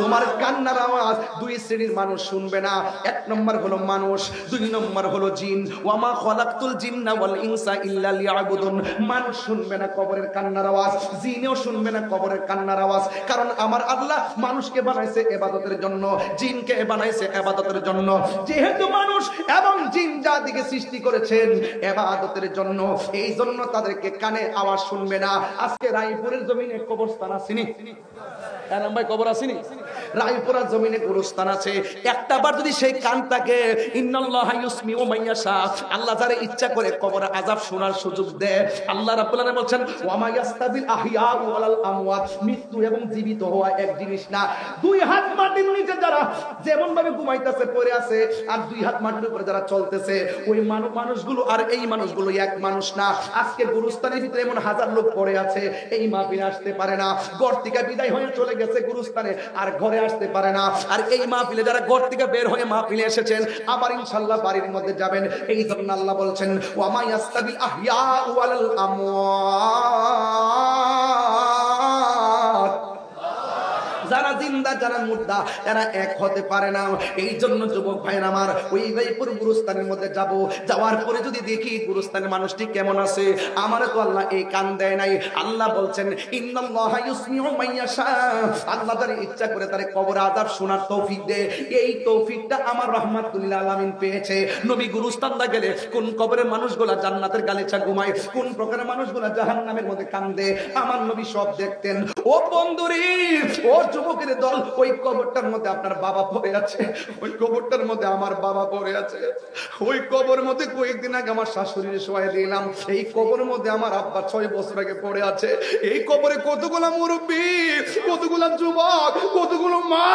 [SPEAKER 1] তোমার কান্নার আওয়াজ দুই শ্রেণীর মানুষ শুনবে না। এক নম্বর হলো মানুষ, দুই নম্বর হলো জিন। ওয়ামা খালাকতুল জিন্না ওয়াল ইনসা ইল্লা লিয়াবুদুন। মানুষ শুনবে না কবরের কান্নার আওয়াজ, জিনও শুনবে না কবরের কান্নার আওয়াজ। কারণ আমার আল্লাহ মানুষকে বানাইছে ইবাদতের জন্য, জিনকে বানাইছে ইবাদতের জন্য। যেহেতু মানুষ এবং জিন জাতিকে সৃষ্টি করেছেন ইবাদতের জন্য, এই জন্য তাদেরকে কানে আওয়াজ শুনবে না। আজকে রায়পুরের জমিনে কবরস্থান আসেনি, ভাই কবর আসেনি? রায়পুরার জমিনে গোরস্থান আছে। একটা বার যদি সেই কান থাকে, ইন্নাল্লাহা ইউসমিউ মাইয়াশা, আল্লাহ যারে ইচ্ছা করে কবরে আযাব শোনার সুযোগ দেয়। আল্লাহ রাব্বুল আলামিন বলেন ওয়ামা ইয়াস্তাবিল আহইয়া ওয়ালাল আমওয়াত, মৃত্যু এবং জীবিত হওয়া এক জিনিস না। দুই হাত মাটির নিচে যারা যেমন ভাবে ঘুমাইতেছে পড়ে আছে, আর দুই হাত মাটির উপরে যারা চলতেছে, ওই মানুষগুলো আর এই মানুষগুলো এক মানুষ না। আজকে গোরস্থানের ভিতরে এমন হাজার লোক পড়ে আছে, এই মাহফিলে আসতে পারে না, ঘর থেকে বিদায় হয়ে চলে গেছে গোরস্থানে, আর ঘরে আসতে পারে না। আর এই মাহফিলে যারা ঘর থেকে বের হয়ে মাহফিলে এসেছেন, আবার ইনশাআল্লাহ বাড়ির মধ্যে যাবেন। এই জন্য আল্লাহ বলছেন ওয়ামা ইয়াস্তাবিল আহইয়া ওয়ালাল আমওয়াত, যারা জিন্দা যারা মুর্দা এরা এক হতে পারে না। এই জন্য যুবক ভাইরা আমার, ওই রায়পুর গুরুস্থানের মধ্যে যাব, যাওয়ার পরে যদি দেখি গুরুস্থানের মানুষটি কেমন আছে, আমার তো আল্লাহ এই কান দেয় নাই। আল্লাহ বলছেন ইন্নাল্লাহা ইউসমিউ মাইয়াশা, আল্লাহ যার ইচ্ছা করে তার কবর আযাব শোনার তৌফিক দেয়। এই তৌফিকটা আমার রাহমাতুল লিল আলামিন পেয়েছে। নবী গুরুস্থানে গেলে কোন কবরের মানুষগুলা জান্নাতের গালিচা ঘুমায়, কোন প্রকারের মানুষগুলা জাহান্নামের মধ্যে কান্দে, আমার নবী সব দেখতেন। ও বন্ধুরে, ও যুবকের দল, ওই কবরটার মধ্যে আপনার বাবা পড়ে আছে, ওই কবরটার মধ্যে আমার বাবা পড়ে আছে, ওই কবরের মধ্যে কয়েকদিন আগে আমার শাশুড়ির শোয়া দিলাম, এই কবরের মধ্যে আমার আব্বা 6 বছর আগে পড়ে আছে। এই কবরে কতগুলা মুরব্বী, কতগুলা যুবক, কতগুলো মা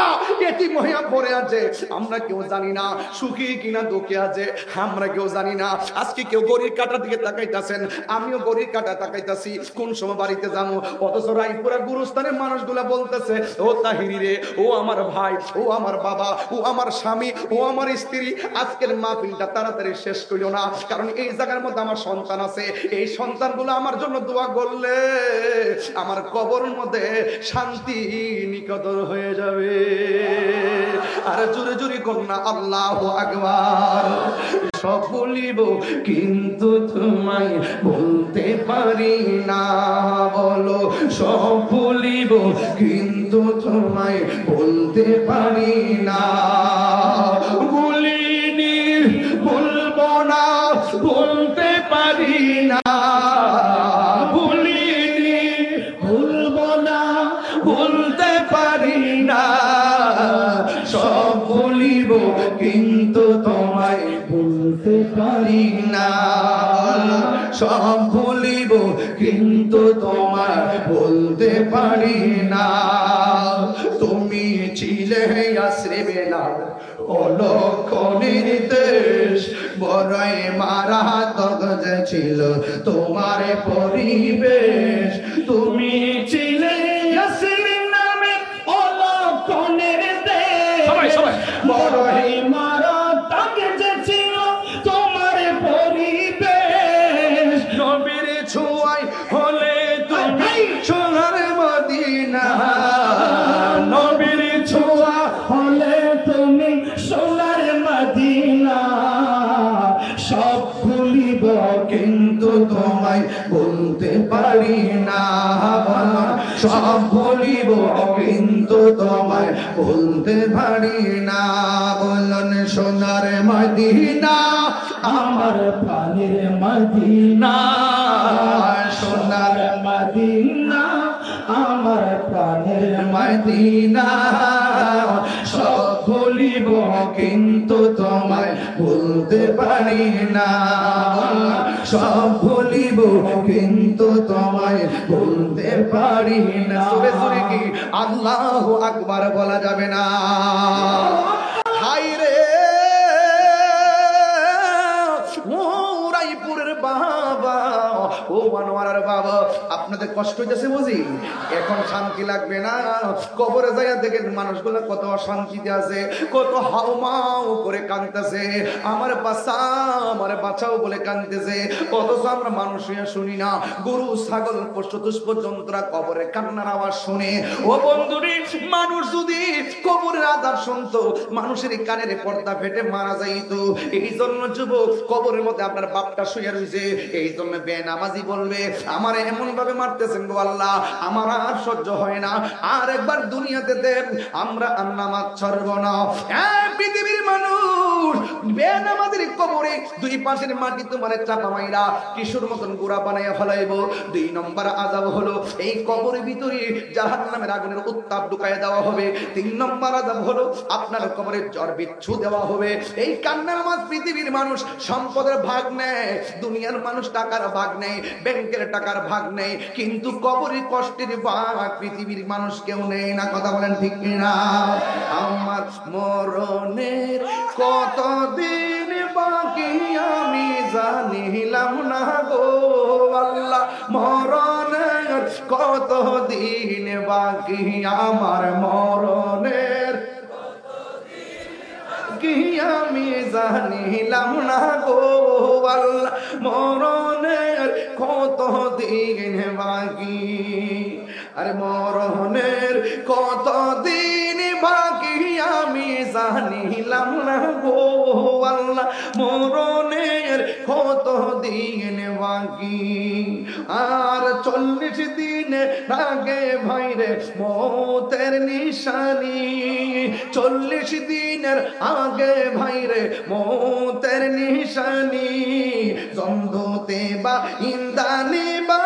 [SPEAKER 1] এতিম হইয়া পড়ে আছে। আমরা কেউ জানি না সুখী কিনা দুঃখে আছে, আমরা কেউ জানি না। আজকে কেউ গড়ির কাটার দিকে তাকাইতাছেন, আমিও গড়ির কাটা তাকাইতাছি, কোন সময় বাড়িতে যাবো। অথচ রায়পুরা গুরুস্থানের মানুষগুলা বলতেছে ও তাহিরি রে, ও আমার ভাই, ও আমার বাবা, ও আমার স্বামী, ও আমার স্ত্রী, আজকের মাহফিলটা তাড়াতাড়ি শেষ করিও না, কারণ এই জায়গার মধ্যে আমার সন্তান আছে। এই সন্তানগুলো আমার জন্য দোয়া করলে আমার কবরের মধ্যে শান্তি নিকটর হয়ে যাবে। আর জোরে জোরে কন্যা আল্লাহু আকবার। সব বলিব কিন্তু তোমায় বলতে পারি না, বলো সব বলিব কিন্তু তোমায় বলতে পারি না। বলিনি বলবো না, বলতে পারি না, বলিনি বলবো না, বলতে পারি না। সব বলিব কিন্তু তোমায় বলতে পারি না, সব বলিব কিন্তু তোমায় বলতে পারি না। তুমি ছিলে আশ্রবে না অলক্ষণের দেশ, বড়ই মারাত্মক ছিল তোমার পরিবেশ। তুমি ছিলে বড়ই মারাত্মক ছিল তোমার পরিবেশ। নবীর ছোঁয়ায় হলে তুমি সোনার মদিনা, নবীর ছোঁয়া হলে তুমি সোনার মদিনা। সব ভুলিব কিন্তু তোমায় বলতে পারি না, সব ভুলিব কিন্তু তোমায় বলতে পারি না। বলন সোনার মদিনা আমার প্রাণের মদিনা, সোনার মদিনা আমার প্রাণের মদিনা। সব ভুলিব কিন্তু তোমায় বলতে পারি না, সব ভুলিব কিন্তু তোমায় বলতে পারি না। সুরে সুরে কি আল্লাহু আকবার বলা যাবে না? হাই রে ও রায়পুরের বাবা, ও আনোয়ারের বাবা, আপনাদের আপনাদের কষ্ট হইতেছে বুঝি, এখন শান্তি লাগবে না। কবরে যাইয়া দেখেন মানুষগুলো কত অশান্তিতে আছে, কত হাউমাউ করে কাঁদতেছে, আমার বাঁচাও বলে কাঁদতেছে। অথচ আমরা মানুষ হইয়া শুনি না, গরু ছাগল পশু জন্তুরা কবরে কান্নার আওয়াজ শুনে। ও বন্ধুরে, মানুষ যদি কবরের আযাব শুনতো, মানুষের কানের পর্দা ফেটে মারা যাইতো। এই জন্য যুবক, কবরের মধ্যে আপনার বাপটা শুয়ে রয়েছে, এই জন্য বেনামাজি বলবে আমার এমন ভাবে মারতেছেন গো আল্লাহ, আমার আর সহ্য হয় না, আর একবার দুনিয়াতে দেন, আমরা আর নামাজ ছাড়ব না। পৃথিবীর মানুষ বেনামাজির কবরে দুই পাশের মাটি তোমার চাপা মাইরা কিশোর মতন গোড়া বানাইয়া ফেলাইব। 2 নম্বর আযাব হলো এই কবরের ভিতরে জাহান্নামের আগুনের উত্তাপ ঢুকাইয়া দেওয়া হবে। 3 নম্বর আযাব হলো আপনার কবরে জ্বর বিচ্ছু দেওয়া হবে। এই কান্নার মাঝ পৃথিবীর মানুষ সম্পদের ভাগ নেয়, দুনিয়ার মানুষ টাকার ভাগ নেয়, ব্যাংকের টাকার ভাগ নেয়, কিন্তু কবরের কষ্টের ভাগ পৃথিবীর মানুষ কেউ নেয় না। কথা বলেন ঠিক কিনা? আমার মরণের কতদিন বাকি আমি জানিলাম না গো আল্লাহ, মরণের কতদিন বাকি, আমার মরণের কি আমি জানিলাম না গো আল্লাহ, মরণের কতদিন বাকি, আরে মরণের কতদিন বাকি আমি জানিলাম না গো আল্লাহ, মরণের কতদিন বাকি। আর 40 দিন আগে ভাইরে মৌতের নিশানি, 40 দিনের আগে ভাইরে মৌতের নিশানি, জন্দতে বা ইন্দানি বা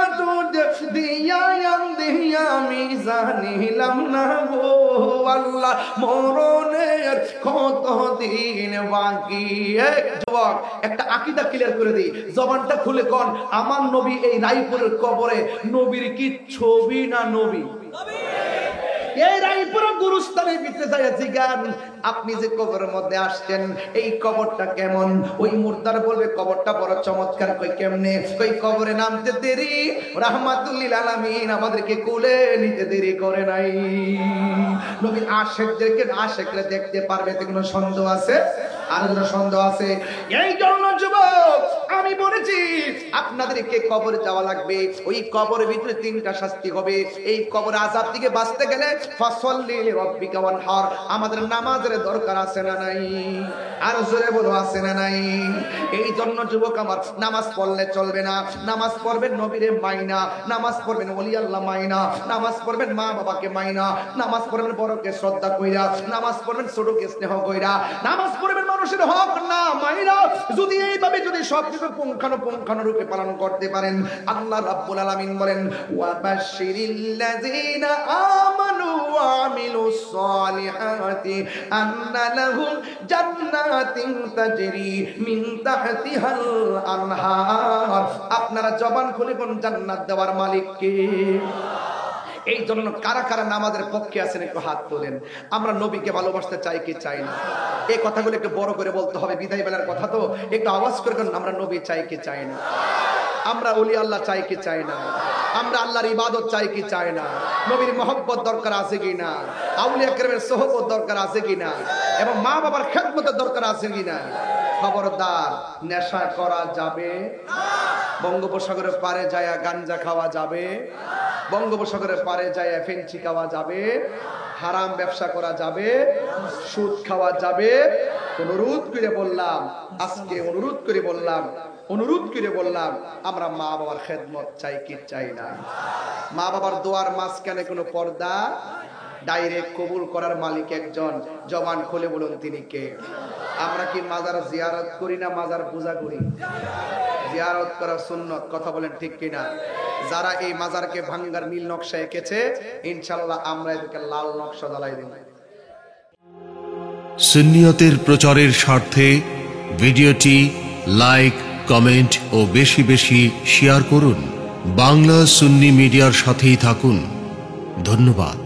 [SPEAKER 1] দিয়া আমি জানিলাম না গো আল্লাহ, মরণের কতদিন বাকি। যুবক, একটা আকীদা ক্লিয়ার করে দিই, জবানটা খুলে কোন, আমার নবী এই রায়পুরের কবরে নবীর কি ছবি না নবী? এই রায়পুরের গুরুস্থানে ভিতরে যাইয়াছি গান, আপনি যে কবরের মধ্যে আসছেন এই কবরটা কেমন? ওই মুর্দার বলবে কবরটা বড় চমৎকার। কই কেমনে? কই কবরে নামতে দেরি রাহমাতুল্লিল আলামিন আমাদেরকে কোলে নিতে দেরি করে নাই। নবীর আশিকদেরকে আশিকরা দেখতে পারবে, এতে কোনো সন্দেহ আছে? আর কোনো সন্দেহ আছে? এই জন্য যুবক আমি বলেছি আপনাদেরকে কবরে যাওয়া লাগবে। ওই কবরের ভিতরে 3টা শাস্তি হবে। এই কবর আযাব থেকে বাঁচতে গেলে ফাসাল্লি লিরাব্বিকা ওয়ানহার, আমাদের নামাজের দরকার আছে না নাই? আর জোরে বলো, আছে না নাই? এই জন্য যুবক আমার, নামাজ পড়লে চলবে না, নামাজ পড়বেন নবীরে মাইনা, নামাজ পড়বেন ওলি আল্লাহ মাইনা, নামাজ পড়বেন মা বাবাকে মাইনা, নামাজ পড়বেন বড়কে শ্রদ্ধা কইরা, নামাজ পড়বেন ছোটকে স্নেহ কইরা, নামাজ পড়বেন মানুষের হক না মাইনা। যদি এইভাবে যদি সবকিছু পুঙ্খানুপুঙ্খানুরূপে পালন করতে পারেন, আল্লাহ রাব্বুল আলামিন বলেন ওয়াবাশশিরিল্লাযীনা আমানু ওয়া আমিলুস সালিহাতি আন্না লাহুম জান্নাতিন তাজরি মিন তাহতিহাল আনহার। আপনারা জবান খুলে কোন জান্নাত দেওয়ার মালিক কে? এই জন্য কারা কারা নামাজের পক্ষে আছেন একটু হাত তোলেন। আমরা নবীকে ভালোবাসতে চাই কি চাই না? এই কথাগুলো একটু বড় করে বলতে হবে, বিদায় বেলার কথা তো, একটু আওয়াজ করে আমরা নবী চাই কি চাই না? আমরা ওলি আল্লাহ চাই কি চাই না? আমরা আল্লাহর ইবাদত চাই কি চাই না? নবীর মহব্বত দরকার আছে কি না? আউলিয়া কেরামের সোহবত দরকার আছে কি না? এবং মা বাবার খেদমতের দরকার আছে কি না? খবরদার, নেশা করা যাবে না। বঙ্গোপসাগরের পারে যায় গাঞ্জা খাওয়া যাবে, বঙ্গোপসাগরের পারে যায় ফেঞ্চি খাওয়া যাবে, হারাম ব্যবসা করা যাবে, সুদ খাওয়া যাবে। অনুরোধ করে বললাম, আজকে অনুরোধ করে বললাম আমরা মা বাবার খেদমত চাই কি চাই না? মা বাবার দোয়ার মাঝখানে কোনো পর্দা ডাইরেক্ট কবুল করার মালিক একজন, জবান খুলে বলুন তিনি কে? আমরা কি মাজার জিয়ারত করি না মাজার পূজা করি? জিয়ারত করা সুন্নত, কথা বলেন ঠিক কিনা? যারা এই মাজারকে ভাঙ্গার নীল নকশা এঁকেছে, ইনশাআল্লাহ আমরা এদেরকে লাল নকশা জ্বালাই দেব।
[SPEAKER 2] সুন্নিয়তের প্রচারের স্বার্থে ভিডিওটি লাইক, কমেন্ট ও বেশি বেশি শেয়ার করুন। বাংলা সুন্নি মিডিয়ার সাথেই থাকুন। ধন্যবাদ।